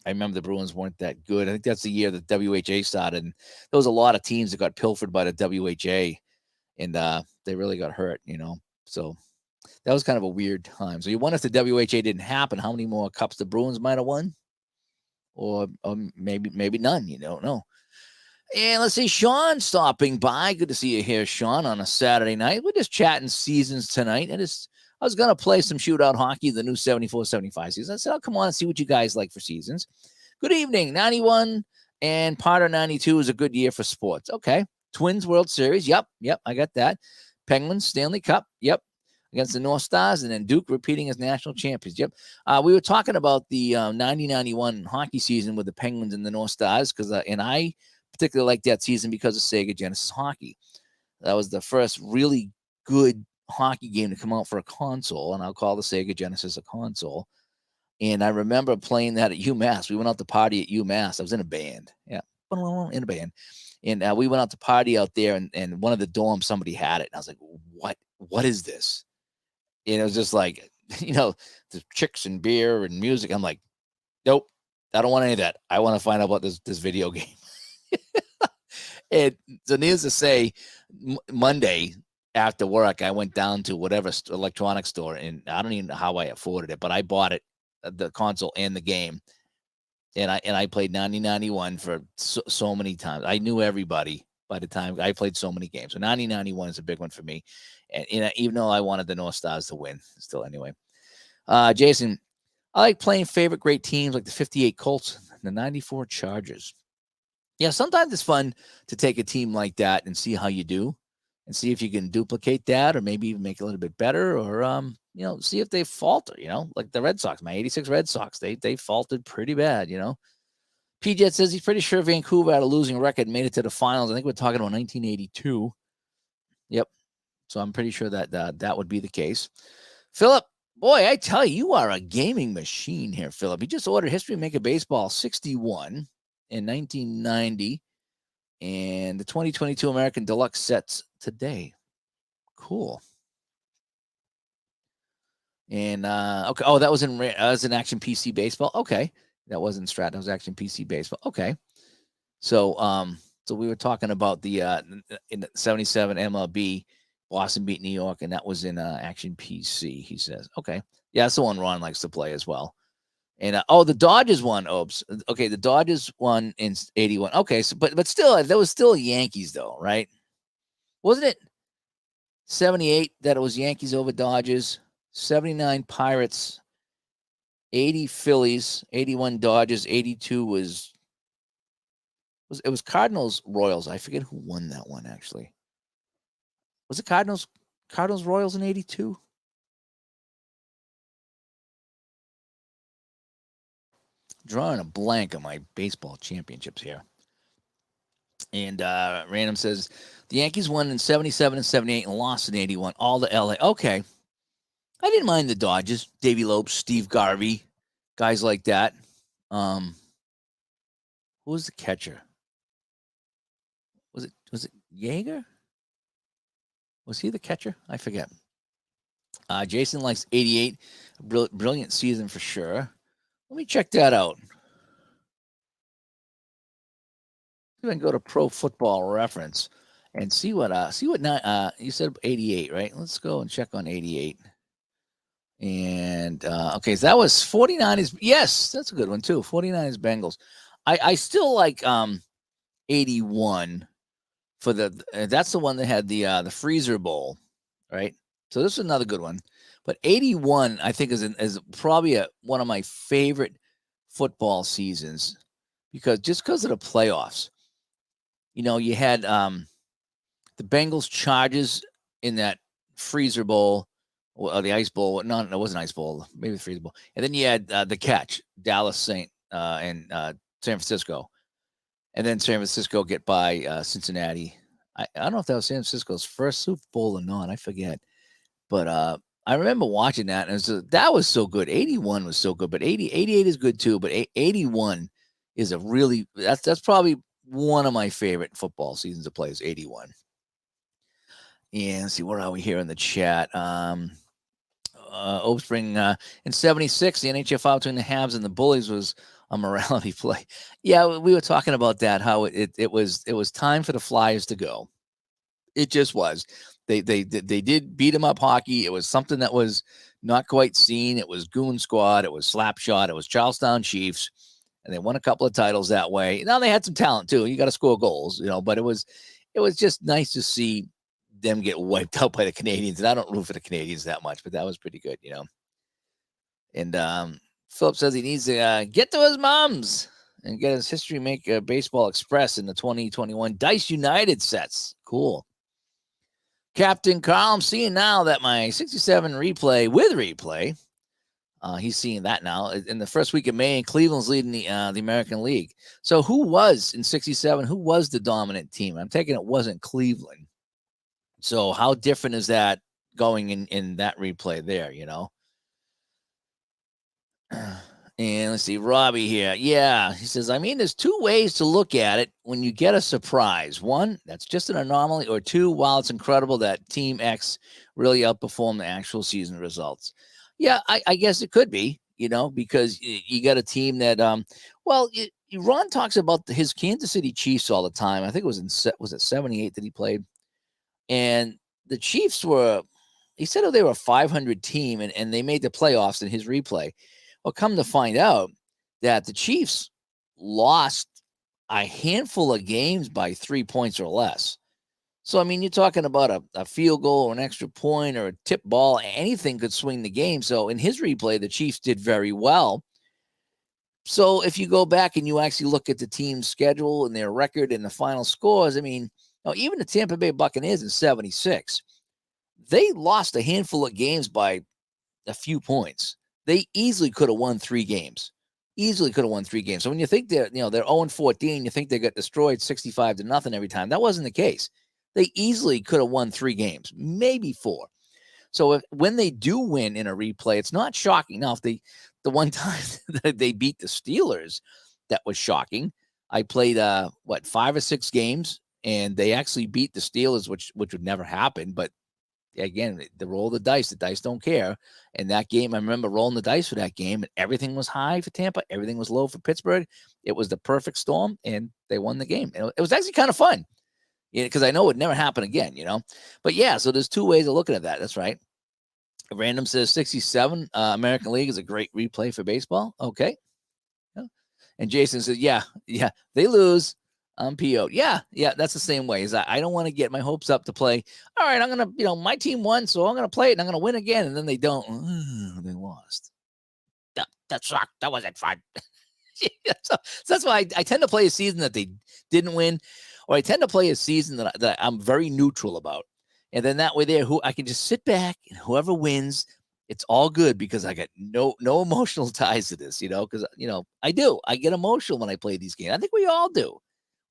I remember the Bruins weren't that good. I think that's the year that WHA started. And there was a lot of teams that got pilfered by the WHA, and they really got hurt, So that was kind of a weird time. So you wonder if the WHA didn't happen, how many more cups the Bruins might have won? Or maybe none. You don't know. And let's see, Sean stopping by. Good to see you here, Sean, on a Saturday night. We're just chatting seasons tonight. I was going to play some shootout hockey, the new 74-75 season. I said, I'll come on and see what you guys like for seasons. Good evening. 91 and part of 92 is a good year for sports. Okay. Twins World Series. Yep. I got that. Penguins Stanley Cup. Yep. Against the North Stars, and then Duke repeating as national champions. Yep. We were talking about the 90-91 hockey season with the Penguins and the North Stars, and I particularly like that season because of Sega Genesis Hockey. That was the first really good hockey game to come out for a console, and I'll call the Sega Genesis a console. And I remember playing that at UMass. We went out to party at UMass. I was in a band. Yeah, in a band. And we went out to party out there, and one of the dorms, somebody had it. And I was like, what is this? And it was just like, the chicks and beer and music. I'm like, nope, I don't want any of that. I want to find out about this video game. And so needless to say, Monday after work, I went down to whatever electronics store, and I don't even know how I afforded it, but I bought it, the console and the game. And I played 90-91 for so many times. I knew everybody by the time I played so many games. So 90-91 is a big one for me. And even though I wanted the North Stars to win, still anyway. Jason, I like playing favorite great teams like the 58 Colts and the 94 Chargers. Yeah, sometimes it's fun to take a team like that and see how you do and see if you can duplicate that or maybe even make it a little bit better or, see if they falter, like the Red Sox, my 86 Red Sox, they faltered pretty bad, PJ says he's pretty sure Vancouver had a losing record, made it to the finals. I think we're talking about 1982. Yep. So I'm pretty sure that that would be the case. Philip, boy, I tell you, you are a gaming machine here, Philip. You just ordered History Maker Baseball 61 in 1990. And the 2022 American Deluxe sets today. Cool. And okay, oh, that was in Action PC Baseball. Okay, that wasn't Strat. That was Action PC Baseball. Okay, so so we were talking about the in the 77 MLB, Boston beat New York, and that was in Action PC. He says, okay, yeah, that's the one Ron likes to play as well. And oh, the Dodgers won. Oops. Okay, the Dodgers won in '81. Okay, so but still, that was still Yankees though, right? Wasn't it 78 that it was Yankees over Dodgers? 79 Pirates, 80 Phillies, 81 Dodgers, 82 was it was Cardinals Royals. I forget who won that one actually. Was it Cardinals Royals in 82? Drawing a blank on my baseball championships here. And Random says the Yankees won in 77 and 78 and lost in 81. All the LA. Okay. I didn't mind the Dodgers. Davey Lopes, Steve Garvey, guys like that. Who was the catcher? Was it Yeager? Was he the catcher? I forget. Jason likes 88. Brilliant season for sure. Let me check that out. You can go to Pro Football Reference and see what you said 88, right? Let's go and check on 88. And okay, so that was 49ers. Yes, that's a good one too. 49ers Bengals. I still like 81 for that's the one that had the freezer bowl, right? So this is another good one. But 81 I think is probably one of my favorite football seasons because of the playoffs. You know, you had the Bengals Chargers in that freezer bowl or the ice bowl. No, it wasn't ice bowl, maybe the freezer bowl. And then you had the catch, Dallas and San Francisco. And then San Francisco get by Cincinnati. I don't know if that was San Francisco's first Super Bowl or not. I forget. But I remember watching that, and that was so good. 81 was so good, but 88 is good too. But 81 is that's probably one of my favorite football seasons to play is 81. And let's see, where are we here in the chat? Oakspring in 76, the NHL final between the Habs and the Bullies was a morality play. Yeah, we were talking about that, how it was time for the Flyers to go. It just was. They did beat them up hockey. It was something that was not quite seen. It was Goon Squad. It was Slapshot. It was Charlestown Chiefs. And they won a couple of titles that way. Now they had some talent too. You got to score goals, but it was just nice to see them get wiped out by the Canadians. And I don't root for the Canadians that much, but that was pretty good, And Philip says he needs to get to his mom's and get his History Maker Baseball Express in the 2021 Dice United sets. Cool. Captain Carl, I'm seeing now that my 67 replay with replay, he's seeing that now. In the first week of May, Cleveland's leading the American League. So who was in 67? Who was the dominant team? I'm taking it wasn't Cleveland. So how different is that going in that replay there, And let's see, Robbie here. Yeah, he says, I mean, there's two ways to look at it when you get a surprise. One, that's just an anomaly, or two, while it's incredible that Team X really outperformed the actual season results. Yeah, I guess it could be, because you got a team that, Ron talks about his Kansas City Chiefs all the time. I think it was it 78 that he played? And the Chiefs he said they were a 500 team and they made the playoffs in his replay. Well, come to find out that the Chiefs lost a handful of games by 3 points or less. So, I mean, you're talking about a field goal or an extra point or a tip ball. Anything could swing the game. So in his replay, the Chiefs did very well. So if you go back and you actually look at the team's schedule and their record and the final scores, I mean, even the Tampa Bay Buccaneers in 76, they lost a handful of games by a few points. They easily could have won 3 games. So when you think they're 0-14, you think they got destroyed 65-0 every time. That wasn't the case. They easily could have won 3 games, maybe 4. So when they do win in a replay, it's not shocking. Now, if the one time that they beat the Steelers, that was shocking. I played 5 or 6 games, and they actually beat the Steelers, which would never happen. But again, the roll of the dice don't care. And that game, I remember rolling the dice for that game, and everything was high for Tampa, everything was low for Pittsburgh. It was the perfect storm, and they won the game. And it was actually kind of fun, because I know it would never happen again, But yeah, so there's 2 ways of looking at that. That's right. Random says 67 American League is a great replay for baseball. Okay. Yeah. And Jason says, yeah, they lose. I'm PO'd. Yeah, that's the same way. Is I don't want to get my hopes up to play. All right, I'm going to, my team won, so I'm going to play it, and I'm going to win again. And then they don't. They lost. That sucked. That wasn't fun. so that's why I tend to play a season that they didn't win, or I tend to play a season that I'm very neutral about. And then that way I can just sit back, and whoever wins, it's all good, because I got no emotional ties to this, because, I get emotional when I play these games. I think we all do.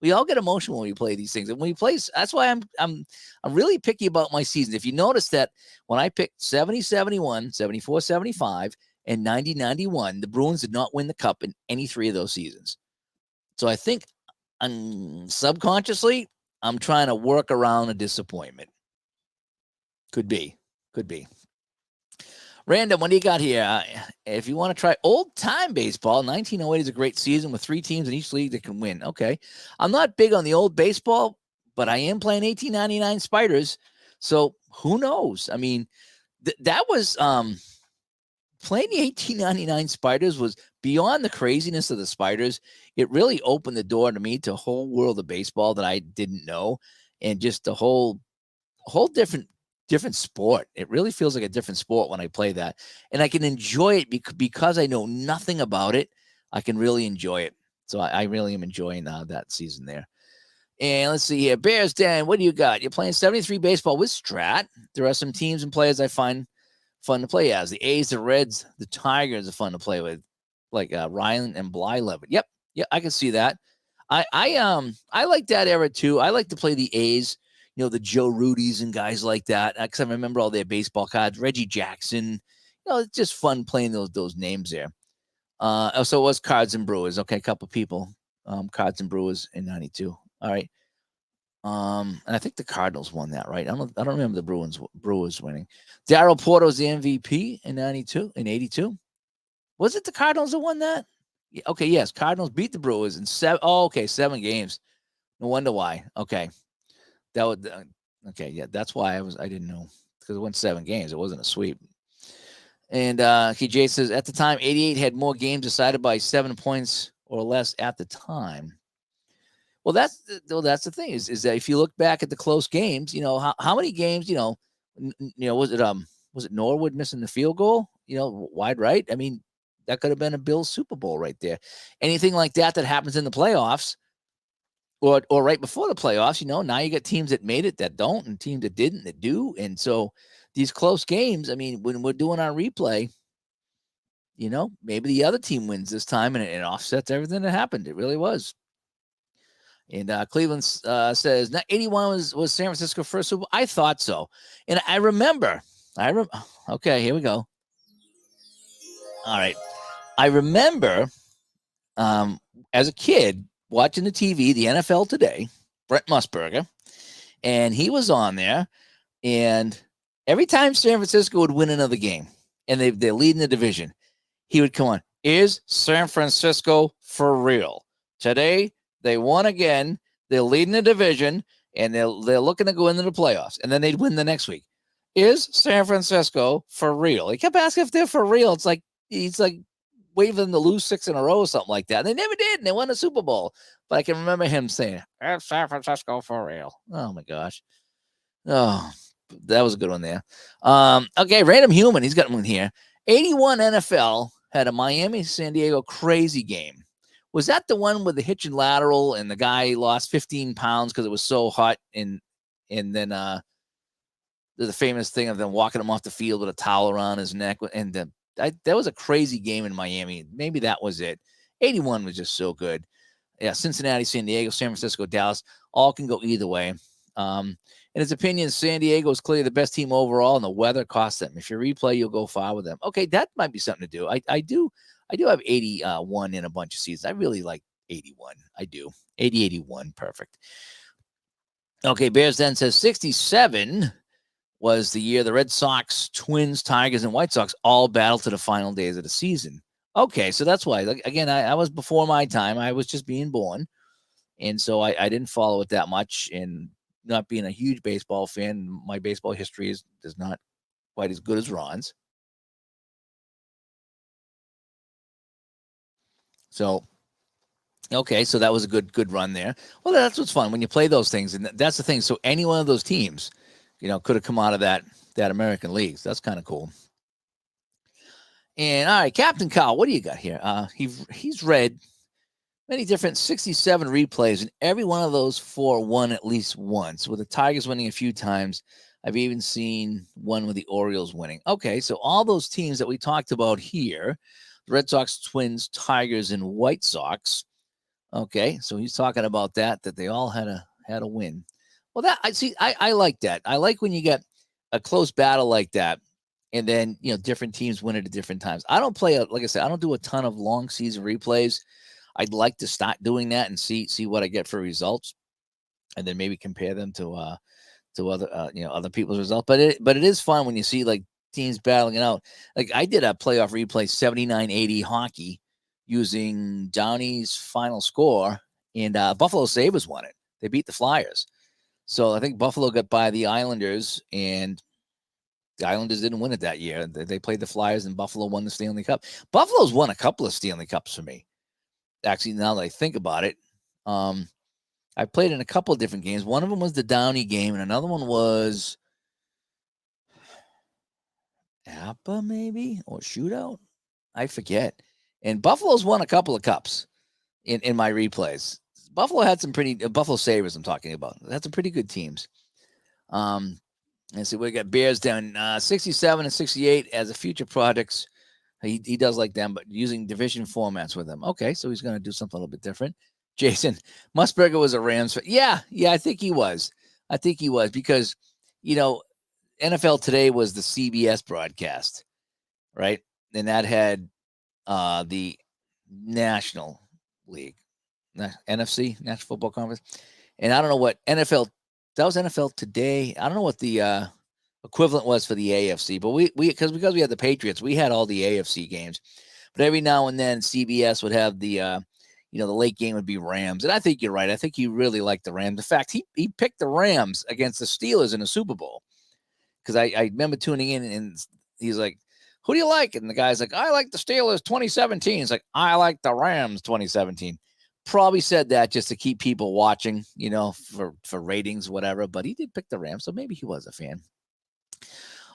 We all get emotional when we play these things. And when we play, that's why I'm really picky about my seasons. If you notice that when I picked 70-71, 74-75, and 90-91, the Bruins did not win the cup in any 3 of those seasons. So I think subconsciously, I'm trying to work around a disappointment. Could be. Random, what do you got here? If you want to try old-time baseball, 1908 is a great season with 3 teams in each league that can win. Okay. I'm not big on the old baseball, but I am playing 1899 Spiders, so who knows? I mean, that was playing the 1899 Spiders was beyond the craziness of the Spiders. It really opened the door to me to a whole world of baseball that I didn't know, and just a whole different sport. It really feels like a different sport when I play that, and I can enjoy it because I know nothing about it. I can really enjoy it. So I really am enjoying that season there. And let's see here. Bears Den, what do you got? You're playing 73 baseball with Strat. There are some teams and players I find fun to play as. The A's, the Reds, the Tigers are fun to play with, like Ryan and Blyleven. Yep, I can see that. I like that era too. I like to play the A's, the Joe Rudies and guys like that, because I remember all their baseball cards. Reggie Jackson, it's just fun playing those names there. So it was Cards and Brewers. Okay, a couple people. Cards and Brewers in '92. All right. And I think the Cardinals won that, right? I don't remember the Brewers winning. Darryl Porter was the MVP in '82. Was it the Cardinals that won that? Yeah, okay, yes. Cardinals beat the Brewers in 7. Oh, okay, 7 games. No wonder why. Okay. That would okay, yeah, that's why I didn't know, because it went 7 games. It wasn't a sweep. And Jay says at the time, 88 had more games decided by 7 points or less at the time. Well, that's the thing is that if you look back at the close games, how many games, was it Norwood missing the field goal, wide right? I mean, that could have been a Bills Super Bowl right there. Anything like that happens in the playoffs, or right before the playoffs, now you got teams that made it that don't, and teams that didn't that do. And so these close games, I mean, when we're doing our replay, maybe the other team wins this time, and it offsets everything that happened. It really was. And Cleveland says, 81 was San Francisco first Super Bowl. I thought so. And I remember. Okay, here we go. All right. I remember as a kid watching the TV, the NFL Today, Brent Musburger, and he was on there. And every time San Francisco would win another game, and they're leading the division, he would come on. Is San Francisco for real? Today, they won again. They're leading the division, and they're looking to go into the playoffs. And then they'd win the next week. Is San Francisco for real? He kept asking if they're for real. It's like he's like waving them to lose 6 in a row or something like that. And they never did, and they won the Super Bowl. But I can remember him saying, "Is San Francisco for real?" Oh my gosh. Oh, that was a good one there. Okay, Random Human. He's got one here. 81 NFL had a Miami-San Diego crazy game. Was that the one with the hitch and lateral and the guy lost 15 pounds because it was so hot? And then there's a famous thing of them walking him off the field with a towel around his neck. And that was a crazy game in Miami. Maybe that was it. 81 was just so good. Yeah, Cincinnati, San Diego, San Francisco, Dallas, all can go either way. In his opinion, San Diego is clearly the best team overall, and the weather costs them. If you replay, you'll go far with them. Okay, that might be something to do. I do have 81 in a bunch of seasons. I really like 81. I do. 80, 81. Perfect. Okay, Bears then says 67 was the year the Red Sox, Twins, Tigers, and White Sox all battled to the final days of the season. Okay, so that's why. Again, I was before my time. I was just being born. And so I didn't follow it that much. And not being a huge baseball fan, my baseball history is not quite as good as Ron's. So, okay, so that was a good run there. Well, that's what's fun when you play those things, and that's the thing. So any one of those teams, could have come out of that American League. So that's kind of cool. And all right, Captain Kyle, what do you got here? He's read many different 67 replays, and every one of those 4 won at least once, with the Tigers winning a few times. I've even seen one with the Orioles winning. Okay, so all those teams that we talked about here, the Red Sox, Twins, Tigers, and White Sox. Okay, so he's talking about that they all had a win. Well, that I like that. I like when you get a close battle like that, and then different teams win it at different times. I don't play like I said, I don't do a ton of long season replays. I'd like to start doing that and see what I get for results, and then maybe compare them to other other people's results. But it is fun when you see like teams battling it out. Like I did a playoff replay 79-80 hockey using Downey's final score, and Buffalo Sabres won it. They beat the Flyers. So I think Buffalo got by the Islanders, and the Islanders didn't win it that year. They played the Flyers, and Buffalo won the Stanley Cup. Buffalo's won a couple of Stanley Cups for me. Actually, now that I think about it, I played in a couple of different games. One of them was the Downey game, and another one was APA maybe, or Shootout. I forget. And Buffalo's won a couple of cups in my replays. Buffalo had some pretty Buffalo Sabres I'm talking about. That's some pretty good teams. And so we got Bears down 67 and 68 as a future products. He does like them, but using division formats with them. Okay, so he's going to do something a little bit different. Jason Musburger was a Rams fan. Yeah, I think he was. Because, NFL Today was the CBS broadcast, right? And that had the National League, NFC, National Football Conference. And I don't know what that was NFL Today. I don't know what the equivalent was for the AFC, but we because we had the Patriots, we had all the AFC games. But every now and then CBS would have the the late game would be Rams. And I think you're right. I think he really liked the Rams. In fact, he picked the Rams against the Steelers in the Super Bowl. Because I remember tuning in, and he's like, who do you like? And the guy's like, I like the Steelers 2017. It's like, I like the Rams 2017. Probably said that just to keep people watching, for ratings, whatever. But he did pick the Rams, so maybe he was a fan.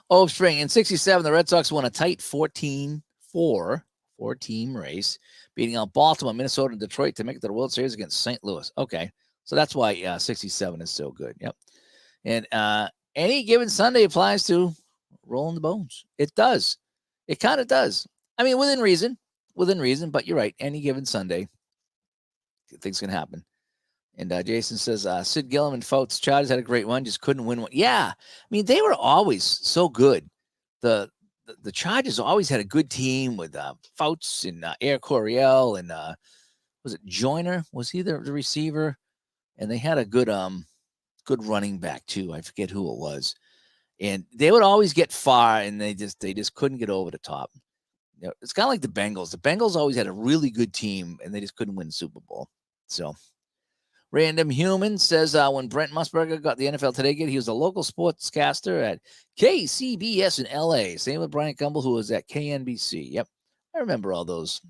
Oh, spring. In 67, the Red Sox won a tight 14-4 four-team race, beating out Baltimore, Minnesota, and Detroit to make it to the World Series against St. Louis. Okay, so that's why 67 is so good. Yep. And any given Sunday applies to rolling the bones. It does. It kind of does. I mean, within reason, but you're right. Any given Sunday, things can happen. And Jason says, Sid Gillum and Fouts Chargers had a great one, just couldn't win one. Yeah, I mean, they were always so good. The Chargers always had a good team with Fouts and Air Coryell and was it Joyner? Was he the receiver? And they had a good running back too. I forget who it was. And they would always get far, and they just couldn't get over the top. It's kind of like the Bengals. The Bengals always had a really good team, and they just couldn't win the Super Bowl. So, Random Human says when Brent Musburger got the NFL Today gig, he was a local sportscaster at KCBS in L.A. Same with Brian Gumbel, who was at KNBC. Yep, I remember all those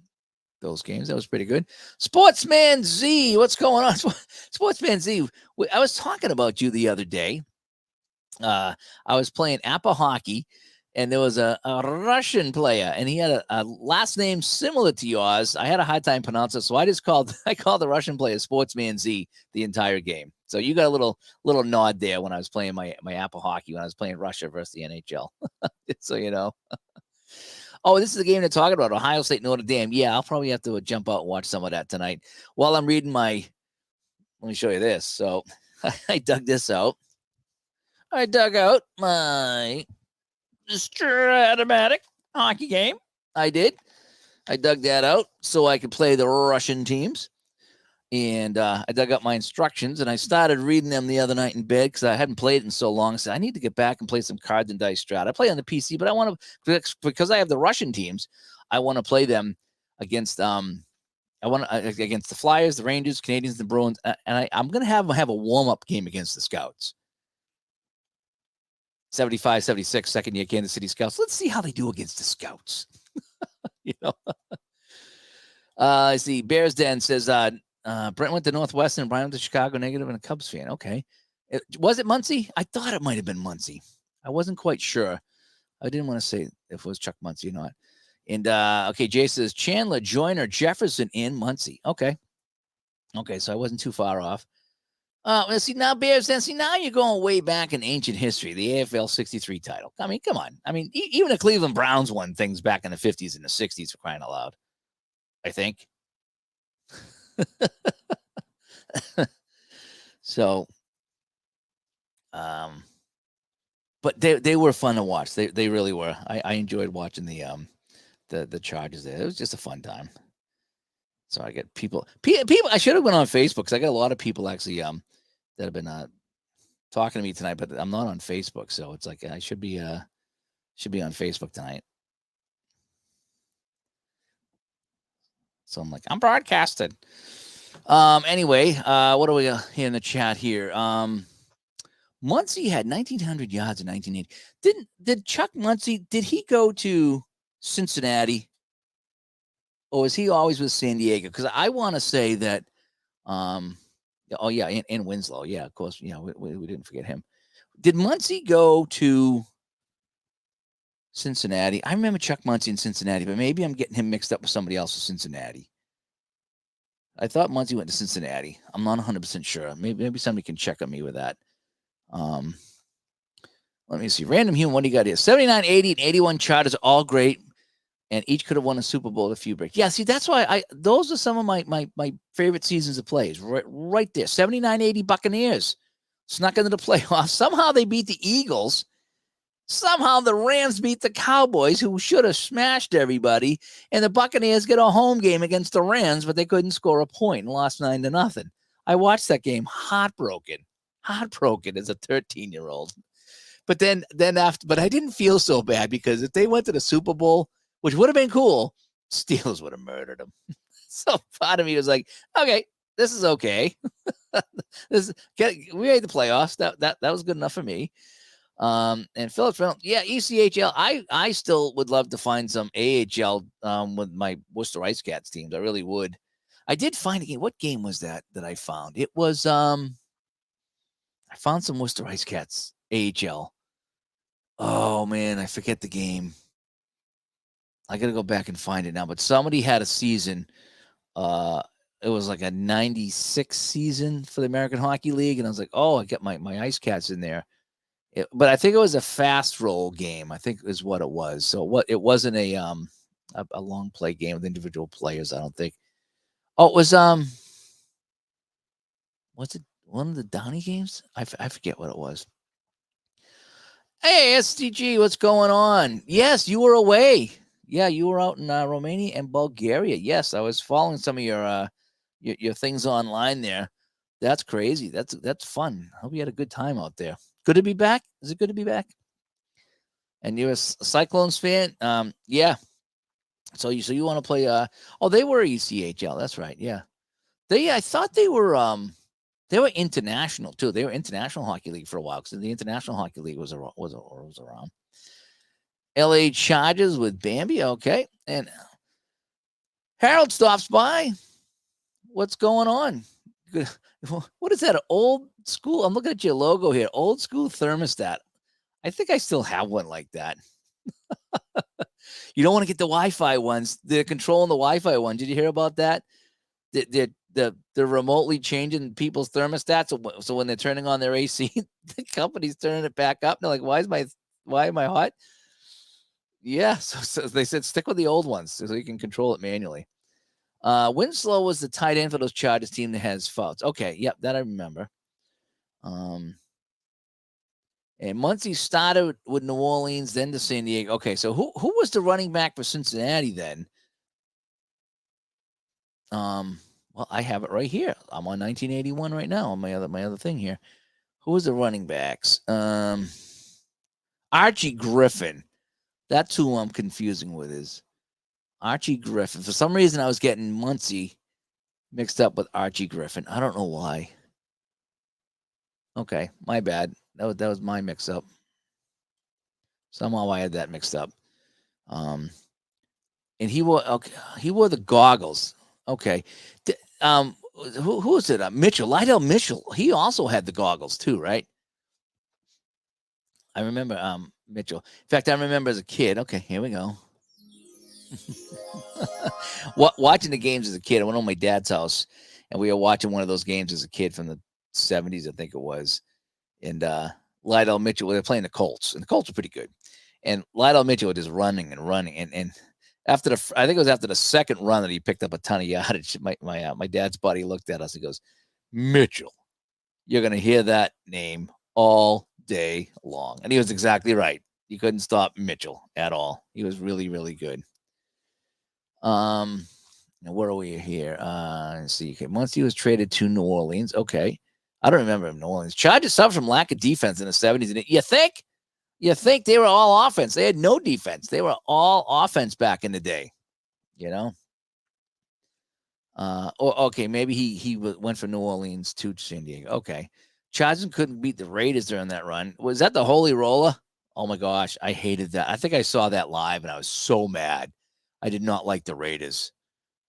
games. That was pretty good. Sportsman Z, what's going on? Sportsman Z, I was talking about you the other day. I was playing APA hockey, and there was a Russian player, and he had a last name similar to yours. I had a hard time pronouncing it, so I called the Russian player Sportsman Z the entire game. So you got a little nod there when I was playing my APA hockey when I was playing Russia versus the NHL. So you know. Oh, this is the game they're talking about, Ohio State, Notre Dame. Yeah, I'll probably have to jump out and watch some of that tonight. While I'm reading let me show you this. So I dug this out. I dug out my Stratomatic hockey game. I did. I dug that out so I could play the Russian teams. And I dug up my instructions and I started reading them the other night in bed because I hadn't played it in so long. I said, I need to get back and play some Cards and Dice Strat. I play on the PC, but I want to, because I have the Russian teams, I want to play them against against the Flyers, the Rangers, Canadians, the Bruins, and I'm going to have a warm-up game against the Scouts. 75-76, second-year Kansas City Scouts. Let's see how they do against the Scouts. I see. Bears Den says, Brent went to Northwestern, Brian went to Chicago, negative, and a Cubs fan. Okay. Was it Muncie? I thought it might have been Muncie. I wasn't quite sure. I didn't want to say if it was Chuck Muncie or not. And, okay, Jay says, Chandler, Joyner, Jefferson, and Muncie. Okay. Okay, so I wasn't too far off. See, now Bears, then see, now you're going way back in ancient history, the AFL 63 title. I mean, come on. I mean, even the Cleveland Browns won things back in the 50s and the 60s, for crying out loud, I think. So, but they were fun to watch. They really were. I enjoyed watching the Chargers there. It was just a fun time. So I get people. I should have went on Facebook because I got a lot of people actually that have been talking to me tonight, but I'm not on Facebook, so it's like I should be on Facebook tonight. So I'm like, I'm broadcasting. Anyway, what do we got here in the chat here? Muncie had 1,900 yards in 1980. Did Chuck Muncie, did he go to Cincinnati? Or was he always with San Diego? Because I want to say that, oh, yeah, and Winslow. Yeah, of course, we didn't forget him. Did Muncie go to Cincinnati? I remember Chuck Muncie in Cincinnati, but maybe I'm getting him mixed up with somebody else in Cincinnati. I thought Muncie went to Cincinnati. I'm not 100% sure. Maybe somebody can check on me with that. Let me see. Random Human, what do you got here? 79, 80, and 81 Chargers, all great. And each could have won a Super Bowl with a few breaks. Yeah, see, that's why those are some of my favorite seasons of plays. Right there. 79-80 Buccaneers snuck into the playoffs. Somehow they beat the Eagles. Somehow the Rams beat the Cowboys, who should have smashed everybody. And the Buccaneers get a home game against the Rams, but they couldn't score a point and lost 9-0. I watched that game heartbroken as a 13-year-old. But then after, but I didn't feel so bad because if they went to the Super Bowl, which would have been cool, Steelers would have murdered them. So part of me was like, okay, this is okay. We made the playoffs. That was good enough for me. And Phillips Reynolds, yeah, ECHL. I still would love to find some AHL with my Worcester Ice Cats teams. I really would. I did find a game. What game was that I found? It was I found some Worcester Ice Cats AHL. Oh man, I forget the game. I got to go back and find it now, but somebody had a season. It was like a 96 season for the American Hockey League. And I was like, oh, I got my Ice Cats in there. But I think it was a fast roll game, I think is what it was. So it wasn't a long play game with individual players, I don't think. Oh, it was it one of the Downey games? I forget what it was. Hey, SDG, what's going on? Yes, you were away. Yeah, you were out in Romania and Bulgaria. Yes, I was following some of your things online there. That's crazy. That's fun. I hope you had a good time out there. Good to be back. Is it good to be back? And you're a Cyclones fan? Yeah. So you want to play? They were ECHL. That's right. Yeah. I thought they were international too. They were International Hockey League for a while because the International Hockey League was around. LA Chargers with Bambi. Okay. And Harold stops by. What's going on? Good. What is that? Old school? I'm looking at your logo here. Old school thermostat. I think I still have one like that. You don't want to get the Wi-Fi ones. They're controlling the Wi-Fi one. Did you hear about that? They're remotely changing people's thermostats. So when they're turning on their AC, the company's turning it back up. And they're like, why am I hot? Yeah. So they said, stick with the old ones so you can control it manually. Winslow was the tight end for those Chargers team that has faults. Okay. Yep. That I remember. And Muncie started with New Orleans, then to San Diego. Okay. So who was the running back for Cincinnati then? Well, I have it right here. I'm on 1981 right now on my other thing here. Who was the running backs? Archie Griffin. That's who I'm confusing with is Archie Griffin. For some reason, I was getting Muncie mixed up with Archie Griffin. I don't know why. Okay, my bad. That was my mix up. Somehow I had that mixed up. And he wore the goggles. Okay. Who was it? Mitchell, Lydell Mitchell. He also had the goggles too, right? I remember Mitchell. In fact, I remember as a kid. Okay, here we go. Watching the games as a kid, I went on my dad's house, and we were watching one of those games as a kid from the 70s, I think it was. And Lydell Mitchell, they were playing the Colts, and the Colts were pretty good. And Lydell Mitchell was just running and running, and after I think it was after the second run that he picked up a ton of yardage. My dad's buddy looked at us and goes, "Mitchell, you're gonna hear that name all day long," and he was exactly right. You couldn't stop Mitchell at all. He was really, really good. Now where are we here? Let's see. Okay, once he was traded to New Orleans. Okay, I don't remember him. New Orleans Chargers suffered from lack of defense in the 70s. And you think they were all offense? They had no defense. They were all offense back in the day. You know. Or okay, maybe he went from New Orleans to San Diego. Okay, Chargers couldn't beat the Raiders during that run. Was that the Holy Roller? Oh my gosh, I hated that. I think I saw that live and I was so mad. I did not like the Raiders.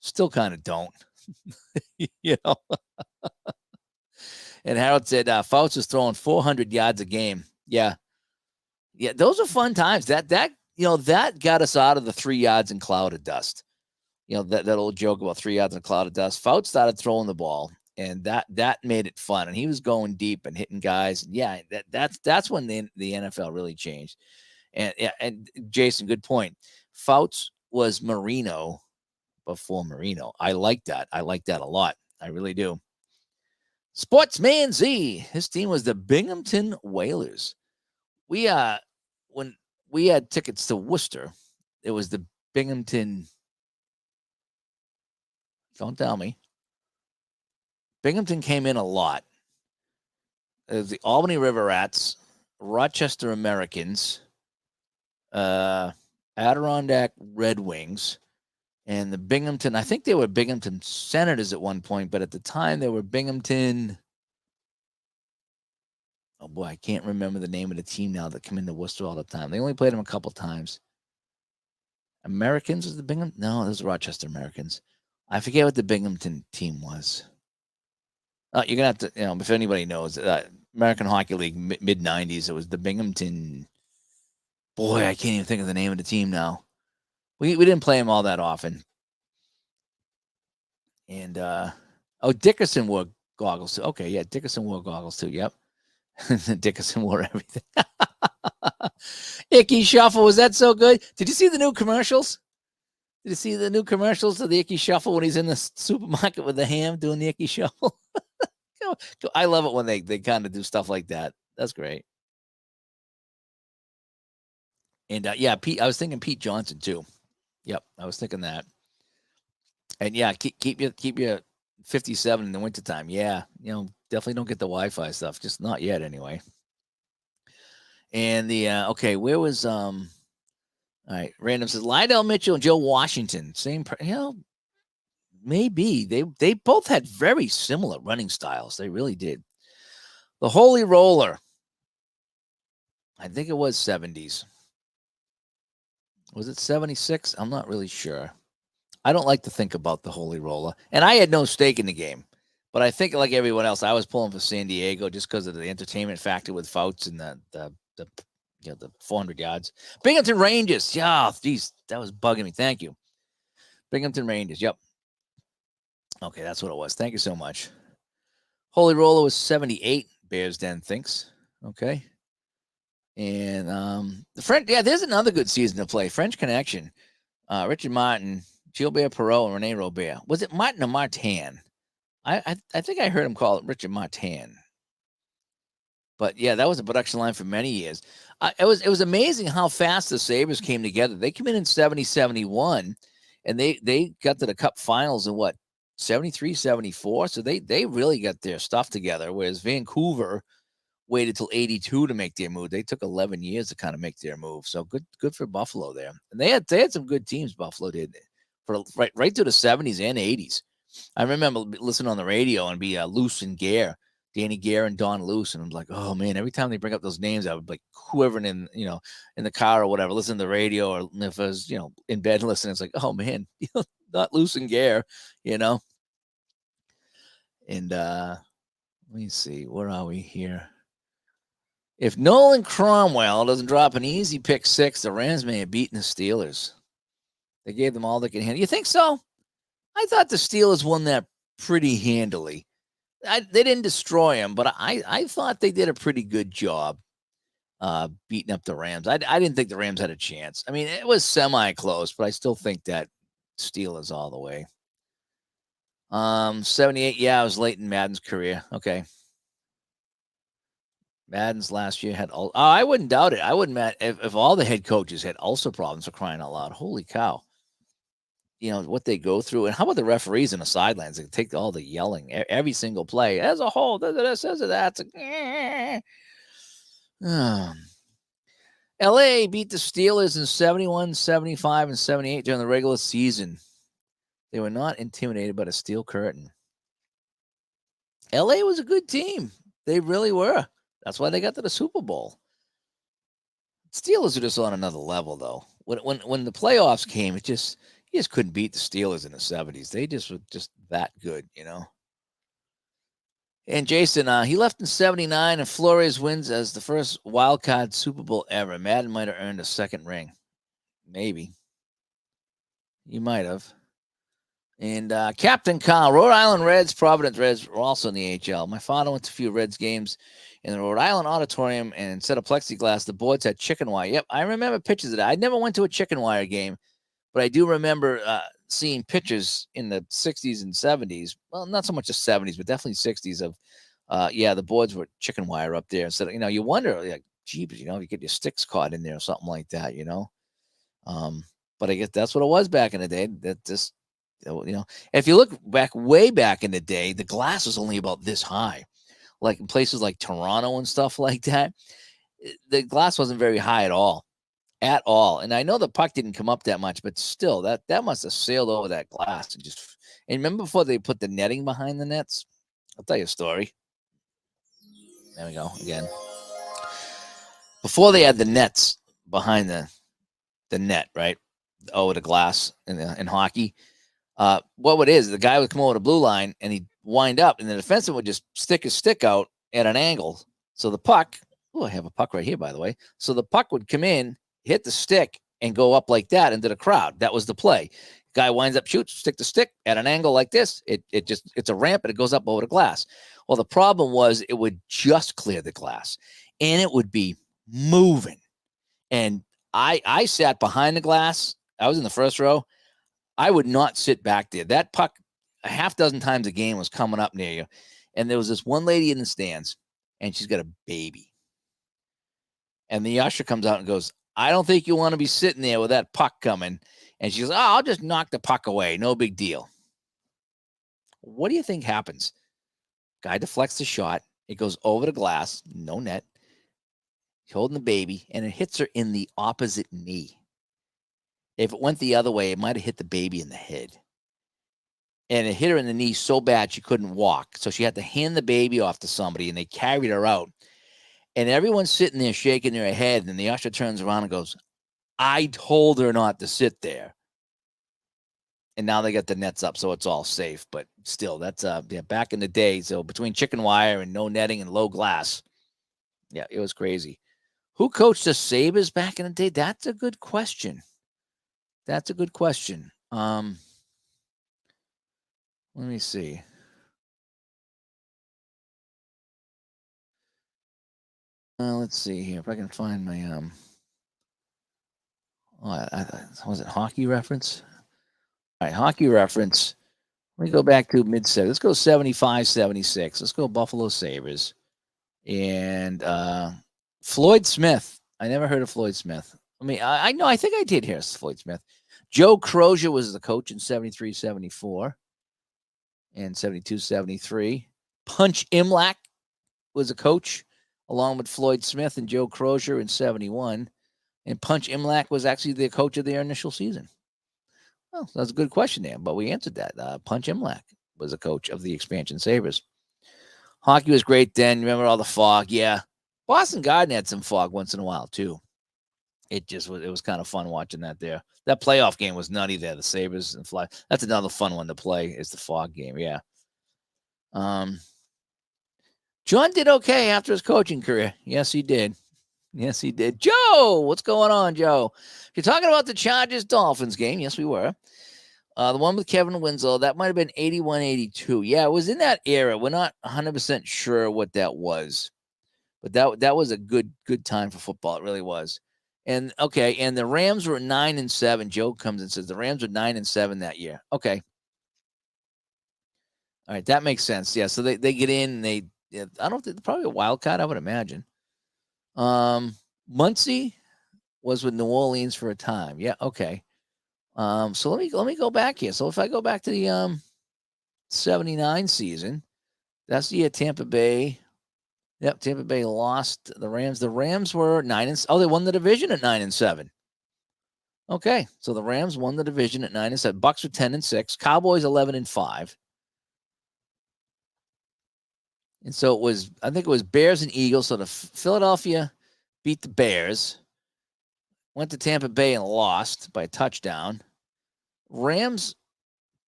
Still kind of don't. You know. And Harold said Fouts was throwing 400 yards a game. Yeah, those are fun times. That got us out of the 3 yards and cloud of dust. You know, that old joke about 3 yards and a cloud of dust. Fouts started throwing the ball, and that made it fun. And he was going deep and hitting guys. Yeah, that's when the NFL really changed. And Jason, good point. Fouts was Marino before Marino. I like that. I like that a lot. I really do. Sportsman Z. His team was the Binghamton Whalers. When we had tickets to Worcester, it was the Binghamton. Don't tell me. Binghamton came in a lot. It was the Albany River Rats, Rochester Americans, Adirondack Red Wings, and the Binghamton. I think they were Binghamton Senators at one point, but at the time they were Binghamton. Oh boy, I can't remember the name of the team now that come into Worcester all the time. They only played them a couple times. Americans was the Binghamton? No, those were Rochester Americans. I forget what the Binghamton team was. You're gonna have to, if anybody knows, American Hockey League mid '90s. It was the Binghamton. Boy, I can't even think of the name of the team now. We didn't play them all that often. And Dickerson wore goggles too. Okay, yeah, Dickerson wore goggles too. Yep, Dickerson wore everything. Icky Shuffle, was that so good? Did you see the new commercials? Did you see the new commercials of the Icky Shuffle when he's in the supermarket with the ham doing the Icky Shuffle? I love it when they kind of do stuff like that. That's great. And Pete, I was thinking Pete Johnson too. Yep, I was thinking that. And yeah, keep your 57 in the wintertime. Yeah, definitely don't get the Wi-Fi stuff. Just not yet, anyway. And the where was all right? Random says Lydell Mitchell and Joe Washington, same. Maybe they both had very similar running styles. They really did. The Holy Roller. I think it was 70s. Was it 76? I'm not really sure. I don't like to think about the Holy Roller. And I had no stake in the game. But I think like everyone else, I was pulling for San Diego just because of the entertainment factor with Fouts and the 400 yards. Binghamton Rangers. Yeah, geez, that was bugging me. Thank you. Binghamton Rangers. Yep. Okay, that's what it was. Thank you so much. Holy Roller was 78. Bears Den thinks. Okay. And the French, there's another good season to play. French Connection. Richard Martin, Gilbert Perreault, and Rene Robert. Was it Martin or Martin? I think I heard him call it Richard Martin. But yeah, that was a production line for many years. It was amazing how fast the Sabres came together. They came in 70-71, and they got to the Cup Finals in what, 73, 74. So they really got their stuff together. Whereas Vancouver waited till 82 to make their move. They took 11 years to kind of make their move. So good for Buffalo there. And they had some good teams, Buffalo did, for right through the 70s and 80s. I remember listening on the radio and be Luce and Gare, Danny Gare and Don Luce, and I'm like, oh man, every time they bring up those names, I would like quivering in the car or whatever, listen to the radio, or if I was in bed listening, it's like, oh man, not Luce and Gare, And let me see, where are we here? If Nolan Cromwell doesn't drop an easy pick six, the Rams may have beaten the Steelers. They gave them all they can handle. You think so? I thought the Steelers won that pretty handily. They didn't destroy them, but I thought they did a pretty good job beating up the Rams. I didn't think the Rams had a chance. I mean, it was semi-close, but I still think that Steelers all the way. 78, yeah, it was late in Madden's career. Okay. Madden's last year had I wouldn't doubt it. I wouldn't if all the head coaches had ulcer problems, for crying out loud. Holy cow. What they go through. And how about the referees in the sidelines? They take all the yelling every single play as a whole. This is that. LA beat the Steelers in 71, 75, and 78 during the regular season. They were not intimidated by the steel curtain. LA was a good team. They really were. That's why they got to the Super Bowl. Steelers are just on another level, though. When the playoffs came, you just couldn't beat the Steelers in the 70s. They just were just that good, And Jason, he left in 79, and Flores wins as the first wild card Super Bowl ever. Madden might have earned a second ring. Maybe. You might have. And Captain Kyle, Rhode Island Reds, Providence Reds were also in the AHL. My father went to a few Reds games in the Rhode Island Auditorium, and instead of plexiglass, the boards had chicken wire. Yep, I remember pictures of that. I never went to a chicken wire game, but I do remember seeing pictures in the 60s and 70s. Well, not so much the 70s, but definitely 60s of, the boards were chicken wire up there. So, you wonder, like, gee, you get your sticks caught in there or something like that, But I guess that's what it was back in the day. That just, if you look way back in the day, the glass was only about this high. Like in places like Toronto and stuff like that, the glass wasn't very high at all. And I know the puck didn't come up that much, but still, that must have sailed over that glass. And remember before they put the netting behind the nets? I'll tell you a story. There we go again. Before they had the nets behind the net, right? Over the glass in hockey. What it is, the guy would come over the blue line and he'd wind up, and the defenseman would just stick his stick out at an angle. So the puck, I have a puck right here, by the way. So the puck would come in, hit the stick, and go up like that into the crowd. That was the play. Guy winds up, shoots, stick the stick at an angle like this. It's a ramp and it goes up over the glass. Well, the problem was it would just clear the glass and it would be moving. And I sat behind the glass. I was in the first row. I would not sit back there. That puck, a half dozen times a game, was coming up near you. And there was this one lady in the stands, and she's got a baby. And the usher comes out and goes, I don't think you want to be sitting there with that puck coming. And she goes, I'll just knock the puck away. No big deal. What do you think happens? Guy deflects the shot. It goes over the glass. No net. He's holding the baby, and it hits her in the opposite knee. If it went the other way, it might have hit the baby in the head. And it hit her in the knee so bad she couldn't walk. So she had to hand the baby off to somebody, and they carried her out. And everyone's sitting there shaking their head, and the usher turns around and goes, I told her not to sit there. And now they got the nets up, so it's all safe. But still, that's back in the day. So between chicken wire and no netting and low glass, yeah, it was crazy. Who coached the Sabres back in the day? That's a good question. Let me see. Let's see here if I can find my was it Hockey Reference? All right, Hockey Reference. Let me go back to mid-70s. Let's go 75, 76. Let's go Buffalo Sabres. And Floyd Smith. I never heard of Floyd Smith. I mean, I know. I think I did hear Floyd Smith. Joe Crozier was the coach in 73, 74. in 72, 73. Punch Imlach was a coach, along with Floyd Smith and Joe Crozier in 71. And Punch Imlach was actually the coach of their initial season. Well, that's a good question there, but we answered that. Punch Imlach was a coach of the expansion Sabres. Hockey was great then. Remember all the fog? Yeah. Boston Garden had some fog once in a while, too. It was kind of fun watching that there. That playoff game was nutty there. The Sabres and Fly. That's another fun one to play, is the fog game. Yeah. John did okay after his coaching career. Yes, he did. Yes, he did. Joe, what's going on, Joe? You're talking about the Chargers-Dolphins game. Yes, we were. The one with Kevin Winslow, that might have been 81, 82. Yeah, it was in that era. We're not 100% sure what that was. But that was a good time for football. It really was. And, okay, and the Rams were 9-7. Joe comes and says the Rams were 9-7 that year. Okay. All right, that makes sense. Yeah, so they get in, and I don't think, probably a wild card, I would imagine. Muncie was with New Orleans for a time. Yeah, okay. So let me go back here. So if I go back to the 79 season, that's the year Tampa Bay. Yep, Tampa Bay lost the Rams. The Rams were 9 they won the division at 9-7. Okay, so the Rams won the division at 9-7. Bucks were 10-6. Cowboys 11-5. And so I think it was Bears and Eagles. So the Philadelphia beat the Bears, went to Tampa Bay and lost by a touchdown. Rams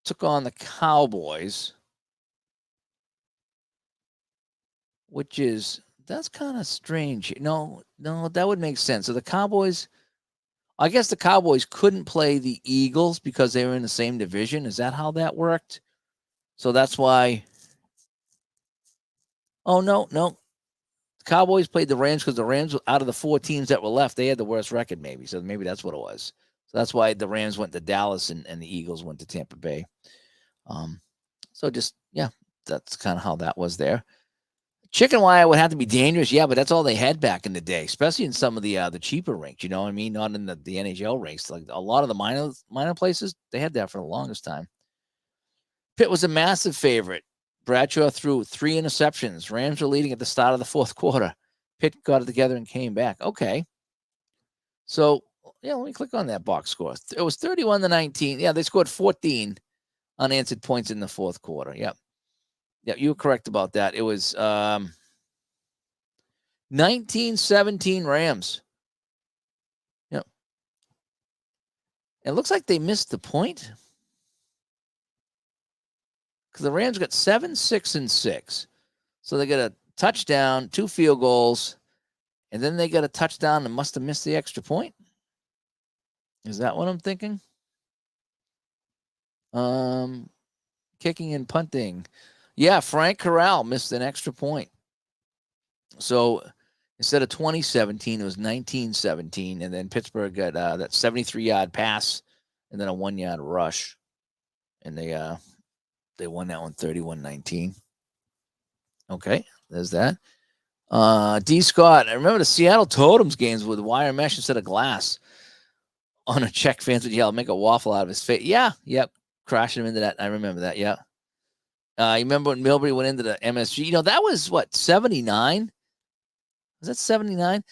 took on the Cowboys, that's kind of strange. No, that would make sense. So the Cowboys, I guess the Cowboys couldn't play the Eagles because they were in the same division. Is that how that worked? So that's why. Oh, no. The Cowboys played the Rams because the Rams, out of the 4 teams that were left, they had the worst record maybe. So maybe that's what it was. So that's why the Rams went to Dallas and the Eagles went to Tampa Bay. So just, yeah, that's kind of how that was there. Chicken wire would have to be dangerous, yeah, but that's all they had back in the day, especially in some of the cheaper rinks. You know what I mean? Not in the NHL rinks. Like a lot of the minor places, they had that for the longest time. Pitt was a massive favorite. Bradshaw threw 3 interceptions. Rams were leading at the start of the fourth quarter. Pitt got it together and came back. Okay, so yeah, let me click on that box score. It was 31-19. Yeah, they scored 14 unanswered points in the fourth quarter. Yep. Yeah, you were correct about that. It was 19-17 Rams. Yep. It looks like they missed the point because the Rams got 7, 6, and 6. So they got a touchdown, 2 field goals, and then they got a touchdown and must have missed the extra point. Is that what I'm thinking? Kicking and punting. Yeah, Frank Corral missed an extra point. So instead of 2017, it was 1917, and then Pittsburgh got that 73-yard pass and then a 1-yard rush, and they won that one 31-19. Okay, there's that. D. Scott, I remember the Seattle Totems games with wire mesh instead of glass. On a check, fans would yell, "Make a waffle out of his face." Yeah, yep, crashing him into that. I remember that. Yeah. You remember when Milbury went into the MSG? You know, that was what, 79? Was that 79?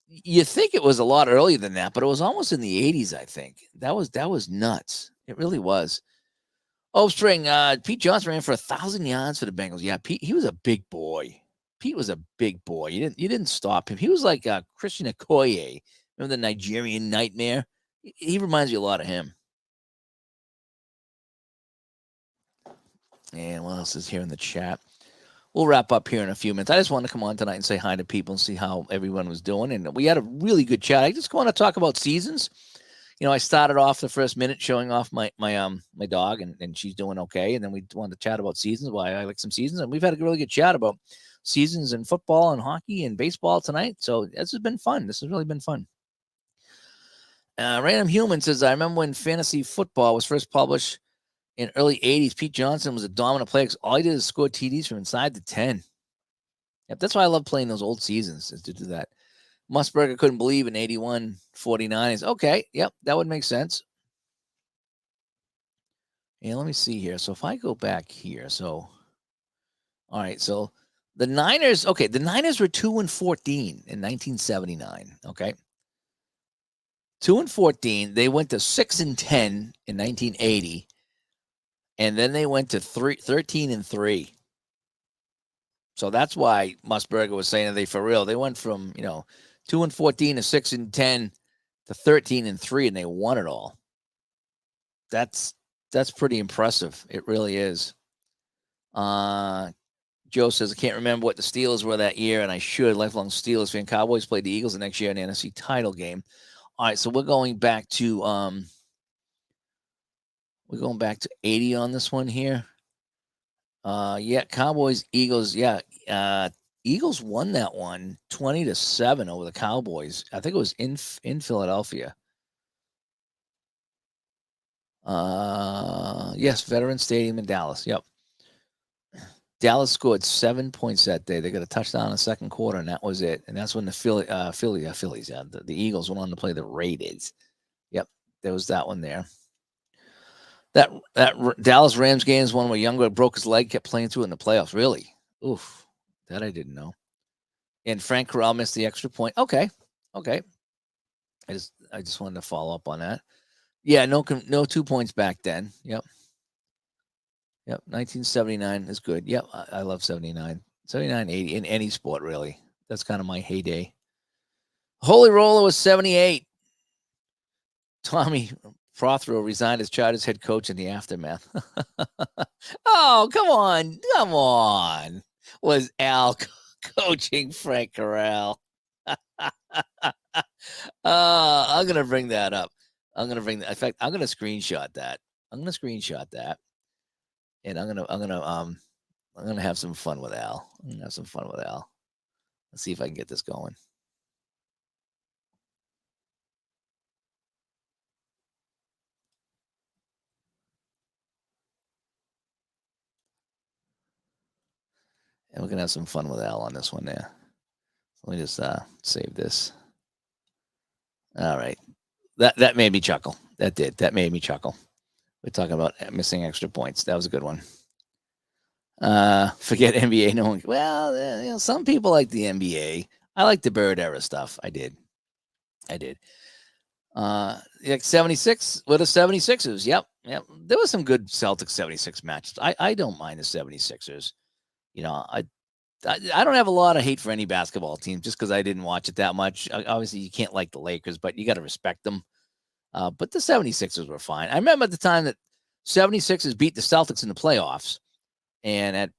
You think it was a lot earlier than that, but it was almost in the 80s, I think. That was nuts. It really was. String, Pete Johnson ran for 1,000 yards for the Bengals. Yeah, Pete, he was a big boy. Pete was a big boy. You didn't stop him. He was like Christian Okoye. Remember the Nigerian Nightmare? He reminds you a lot of him. And what else is here in the chat? We'll wrap up here in a few minutes. I just want to come on tonight and say hi to people and see how everyone was doing. And we had a really good chat. I just want to talk about seasons. You know, I started off the first minute showing off my dog, and she's doing okay. And then we wanted to chat about seasons, why I like some seasons. And we've had a really good chat about seasons in football and hockey and baseball tonight. So this has been fun. This has really been fun. Random Human says, I remember when fantasy football was first published in early 80s, Pete Johnson was a dominant player because all he did is score TDs from inside the 10. Yep, that's why I love playing those old seasons, is to do that. Musburger couldn't believe in 81-49. Okay, yep, that would make sense. And let me see here. So if I go back here, so all right, so the Niners, okay, the Niners were 2-14 in 1979. Okay. 2-14. They went to 6-10 in 1980. And then they went to 13-3. So that's why Musburger was saying, are they for real? They went from, 2-14 to 6-10 to 13-3, and they won it all. That's pretty impressive. It really is. Joe says, I can't remember what the Steelers were that year, and I should. Lifelong Steelers fan. Cowboys played the Eagles the next year in the NFC title game. All right, so we're going back to 80 on this one here. Yeah, Cowboys, Eagles, yeah. Eagles won that one 20-7 over the Cowboys. I think it was in Philadelphia. Yes, Veterans Stadium in Dallas. Yep. Dallas scored 7 points that day. They got a touchdown in the second quarter, and that was it. And that's when the Phillies, the Eagles went on to play the Raiders. Yep, there was that one there. That Dallas Rams game is one where Youngberg broke his leg, kept playing through in the playoffs. Really? Oof, that I didn't know. And Frank Corral missed the extra point. Okay. I just wanted to follow up on that. Yeah, no 2 points back then. Yep. 1979 is good. Yep, I love 79. 79, 80 in any sport, really. That's kind of my heyday. Holy Roller was 78. Tommy Prothero resigned as Chargers head coach in the aftermath. Oh, come on. Was Al coaching Frank Corral? I'm gonna bring that up. In fact, I'm gonna screenshot that. And I'm gonna have some fun with Al. Let's see if I can get this going. And we're gonna have some fun with Al on this one there. Let me just save this. All right. That made me chuckle. That did. That made me chuckle. We're talking about missing extra points. That was a good one. Forget NBA. No one. Well, some people like the NBA. I like the Bird era stuff. I did. Like 76 with the 76ers. Yep. There was some good Celtics 76 matches. I don't mind the 76ers. I don't have a lot of hate for any basketball team just because I didn't watch it that much. Obviously, you can't like the Lakers, but you got to respect them. But the 76ers were fine. I remember at the time that 76ers beat the Celtics in the playoffs. And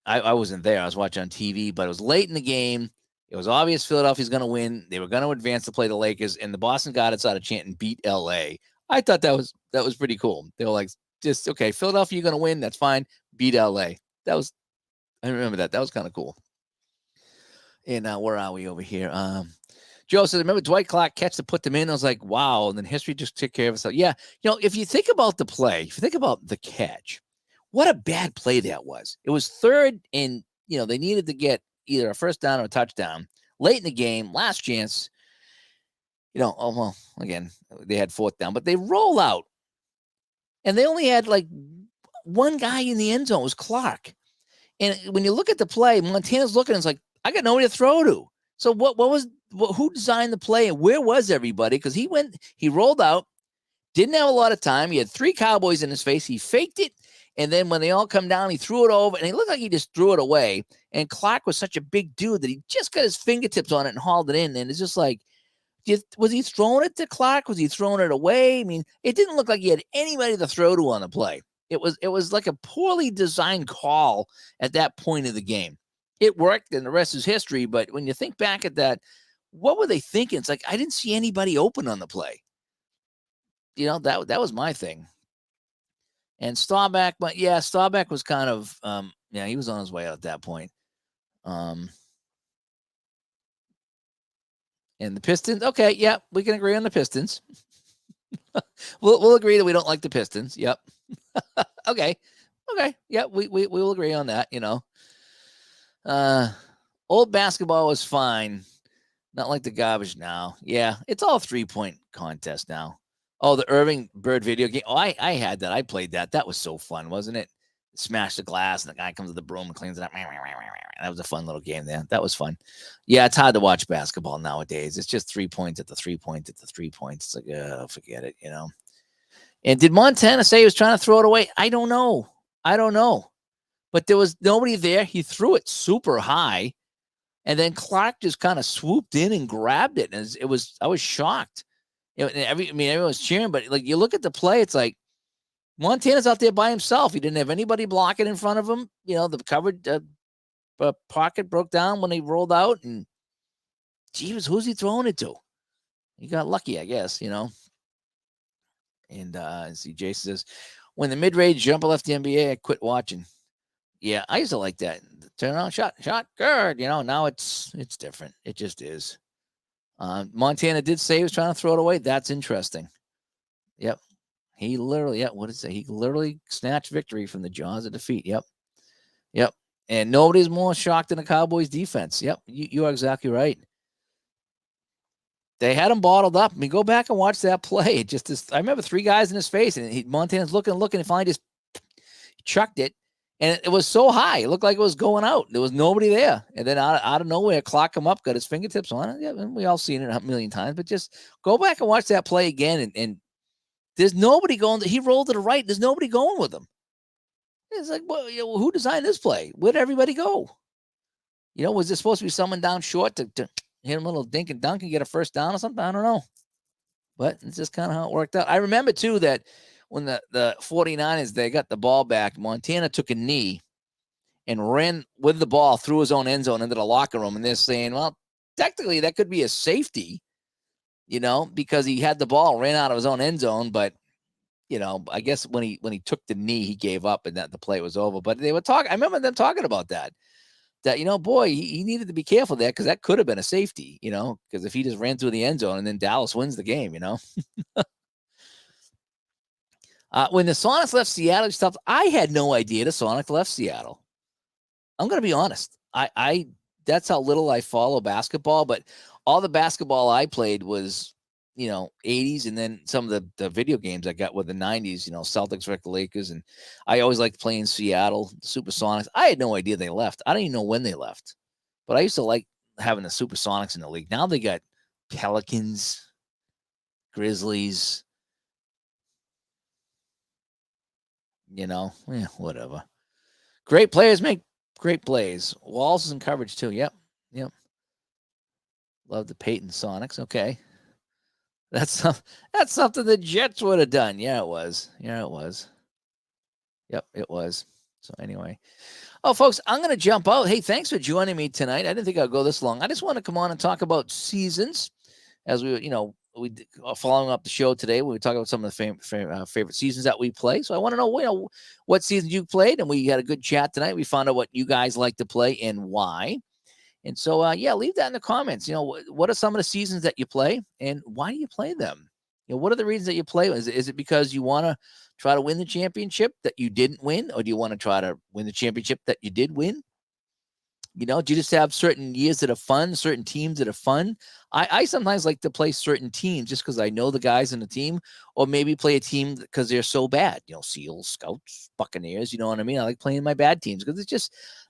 I wasn't there. I was watching on TV, but it was late in the game. It was obvious Philadelphia's going to win. They were going to advance to play the Lakers, and the Boston got started chanting "Beat LA." I thought that was pretty cool. They were like, "Just okay, Philadelphia, you're going to win. That's fine. Beat LA." I remember that. That was kind of cool. And where are we over here? Joe says, remember Dwight Clark catch to put them in? I was like, wow. And then history just took care of itself. Yeah. If you think about the play, if you think about the catch, what a bad play that was. It was third and, they needed to get either a first down or a touchdown late in the game, last chance. Again, they had fourth down, but they roll out and they only had like one guy in the end zone. It was Clark. And when you look at the play, Montana's looking and it's like, I got nobody to throw to. So who designed the play and where was everybody? Because he rolled out, didn't have a lot of time. He had three Cowboys in his face. He faked it. And then when they all come down, he threw it over and he looked like he just threw it away. And Clark was such a big dude that he just got his fingertips on it and hauled it in. And it's just like, was he throwing it to Clark? Was he throwing it away? I mean, it didn't look like he had anybody to throw to on the play. It was like a poorly designed call at that point of the game. It worked and the rest is history. But when you think back at that, what were they thinking? It's like, I didn't see anybody open on the play. That was my thing. And Staubach, but yeah, Staubach was kind of, he was on his way out at that point. And the Pistons, okay, yeah, we can agree on the Pistons. we'll agree that we don't like the Pistons. Yep. Okay. Yeah, we will agree on that. Old basketball was fine, not like the garbage now. Yeah, it's all 3-point contest now. Oh, the Irving Bird video game. Oh, I had that. I played that. That was so fun, wasn't it? Smash the glass, and the guy comes with the broom and cleans it up. That was a fun little game there. That was fun. Yeah, it's hard to watch basketball nowadays. It's just 3 points at the 3 points at the 3 points. It's like, forget it, And did Montana say he was trying to throw it away? I don't know. But there was nobody there. He threw it super high, and then Clark just kind of swooped in and grabbed it. And I was shocked. Everyone was cheering, but like you look at the play, it's like Montana's out there by himself. He didn't have anybody blocking in front of him. The covered pocket broke down when he rolled out, and geez, who's he throwing it to? He got lucky, I guess. And see, Jason says, when the mid-range jumper left the NBA, I quit watching. Yeah, I used to like that. Turn around, shot, good. Now it's different. It just is. Montana did say he was trying to throw it away. That's interesting. Yep. He literally, what did it say? He literally snatched victory from the jaws of defeat. Yep. And nobody's more shocked than the Cowboys defense. Yep. You are exactly right. They had him bottled up. I mean, go back and watch that play. I remember 3 guys in his face, and Montana's looking, and finally just chucked it. And it was so high. It looked like it was going out. There was nobody there. And then out of nowhere, clock him up, got his fingertips on it. Yeah, we all seen it a million times. But just go back and watch that play again. And there's nobody going. He rolled to the right. There's nobody going with him. It's like, well, who designed this play? Where'd everybody go? Was there supposed to be someone down short to hit him a little dink and dunk and get a first down or something? I don't know. But it's just kind of how it worked out. I remember, too, that when the 49ers, they got the ball back, Montana took a knee and ran with the ball through his own end zone into the locker room. And they're saying, well, technically that could be a safety, because he had the ball, ran out of his own end zone. But, I guess when he took the knee, he gave up and that the play was over. But they were talking. I remember them talking about that, boy, he needed to be careful there because that could have been a safety, because if he just ran through the end zone and then Dallas wins the game, When the Sonics left Seattle stuff, I had no idea the Sonics left Seattle. I'm going to be honest. I that's how little I follow basketball, but all the basketball I played was, 80s, and then some of the video games I got were the 90s, Celtics versus the Lakers, and I always liked playing Seattle, Supersonics. I had no idea they left. I don't even know when they left, but I used to like having the Supersonics in the league. Now they got Pelicans, Grizzlies, whatever. Great players make great plays. Walls is in coverage too. Yep. Love the Peyton Sonics. Okay. That's something the Jets would have done. Yeah, it was. Yep, it was. So anyway. Oh, folks, I'm going to jump out. Hey, thanks for joining me tonight. I didn't think I'd go this long. I just want to come on and talk about seasons as we following up the show today. We talk about some of the favorite seasons that we play. So I want to know, what season you played, and we had a good chat tonight. We found out what you guys like to play and why. And so, leave that in the comments. What are some of the seasons that you play, and why do you play them? What are the reasons that you play? Is it because you want to try to win the championship that you didn't win, or do you want to try to win the championship that you did win? Do you just have certain years that are fun, certain teams that are fun? I sometimes like to play certain teams just because I know the guys in the team, or maybe play a team because they're so bad. Seals, Scouts, Buccaneers. You know what I mean? I like playing my bad teams because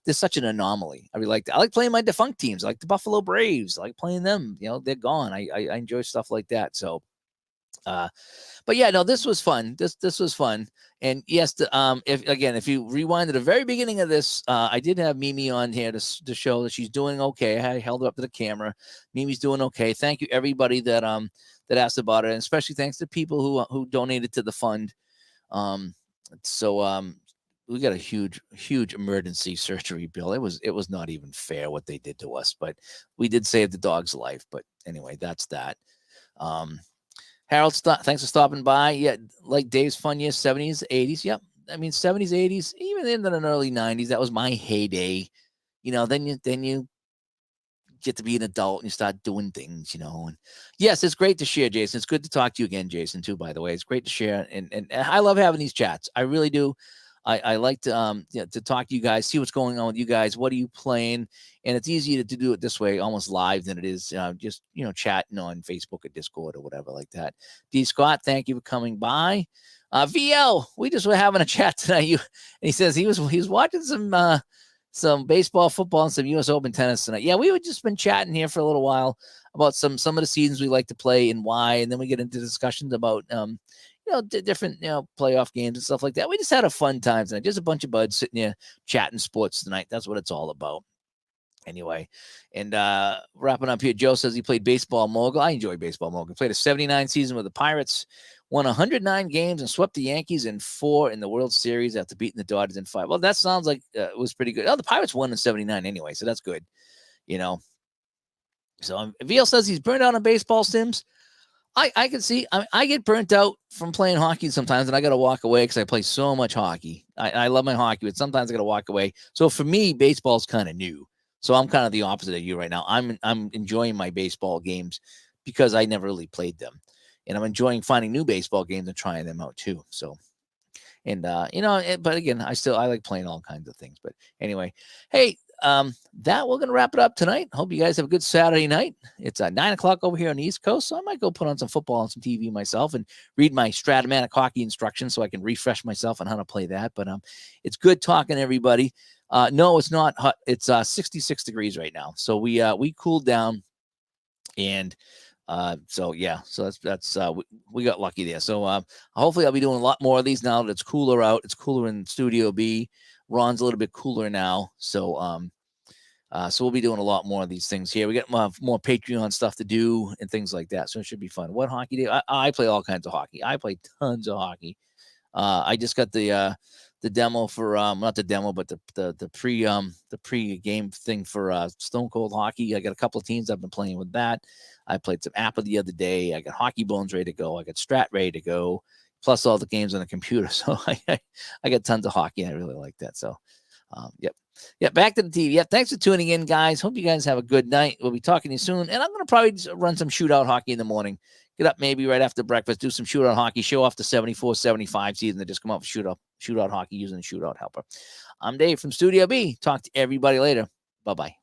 there's such an anomaly. I like playing my defunct teams, like the Buffalo Braves. I like playing them. They're gone. I enjoy stuff like that. So, but yeah, no, this was fun. This was fun. And yes, if you rewind to the very beginning of this, I did have Mimi on here to show that she's doing okay. I held her up to the camera. Mimi's doing okay. Thank you everybody that asked about it, and especially thanks to people who donated to the fund. We got a huge emergency surgery bill. It was not even fair what they did to us, but we did save the dog's life. But anyway, that's that. Harold, thanks for stopping by. Yeah, like Dave's fun years, 70s, 80s. Yep. I mean, 70s, 80s, even into the early 90s. That was my heyday. Then you get to be an adult and you start doing things, And yes, it's great to share, Jason. It's good to talk to you again, Jason, too, by the way. It's great to share. And I love having these chats. I really do. I like to to talk to you guys, see what's going on with you guys. What are you playing? And it's easier to do it this way, almost live, than it is just chatting on Facebook or Discord or whatever like that. D. Scott, thank you for coming by. VL, we just were having a chat tonight. And he says he was watching some baseball, football, and some U.S. Open tennis tonight. Yeah, we have just been chatting here for a little while about some of the seasons we like to play and why, and then we get into discussions about different playoff games and stuff like that. We just had a fun time tonight. Just a bunch of buds sitting here chatting sports tonight. That's what it's all about. Anyway, and wrapping up here, Joe says he played Baseball Mogul. I enjoy Baseball Mogul. Played a 79 season with the Pirates, won 109 games, and swept the Yankees in 4 in the World Series after beating the Dodgers in 5. Well, that sounds like it was pretty good. Oh, the Pirates won in 79 anyway, so that's good. So VL says he's burned out on baseball sims. I can see. I get burnt out from playing hockey sometimes, and I got to walk away because I play so much hockey. I love my hockey, but sometimes I got to walk away. So for me, baseball's kind of new. So I'm kind of the opposite of you right now. I'm enjoying my baseball games because I never really played them, and I'm enjoying finding new baseball games and trying them out too. So, and but again, I like playing all kinds of things. But anyway, hey. That we're gonna wrap it up tonight. Hope you guys have a good Saturday night. It's 9:00 over here on the East Coast, so I might go put on some football and some TV myself and read my Stratomatic hockey instructions so I can refresh myself on how to play that. But it's good talking to everybody. No, it's not hot. It's 66 degrees right now, so we cooled down, and so that's we got lucky there. So hopefully I'll be doing a lot more of these now that it's cooler out. It's cooler in Studio B. Ron's a little bit cooler now, so so we'll be doing a lot more of these things here. We got more Patreon stuff to do and things like that, so it should be fun. What hockey do I play? All kinds of hockey. I play tons of hockey. I just got the demo for not the demo, but the pre game thing for Stone Cold Hockey. I got a couple of teams I've been playing with that. I played some Apple the other day. I got Hockey Bones ready to go. I got Strat ready to go. Plus all the games on the computer. So I got tons of hockey. I really like that. So, yep. Yeah, back to the TV. Yeah, thanks for tuning in, guys. Hope you guys have a good night. We'll be talking to you soon. And I'm going to probably run some shootout hockey in the morning. Get up maybe right after breakfast, do some shootout hockey, show off the 74-75 season that just come out for shootout hockey using the shootout helper. I'm Dave from Studio B. Talk to everybody later. Bye-bye.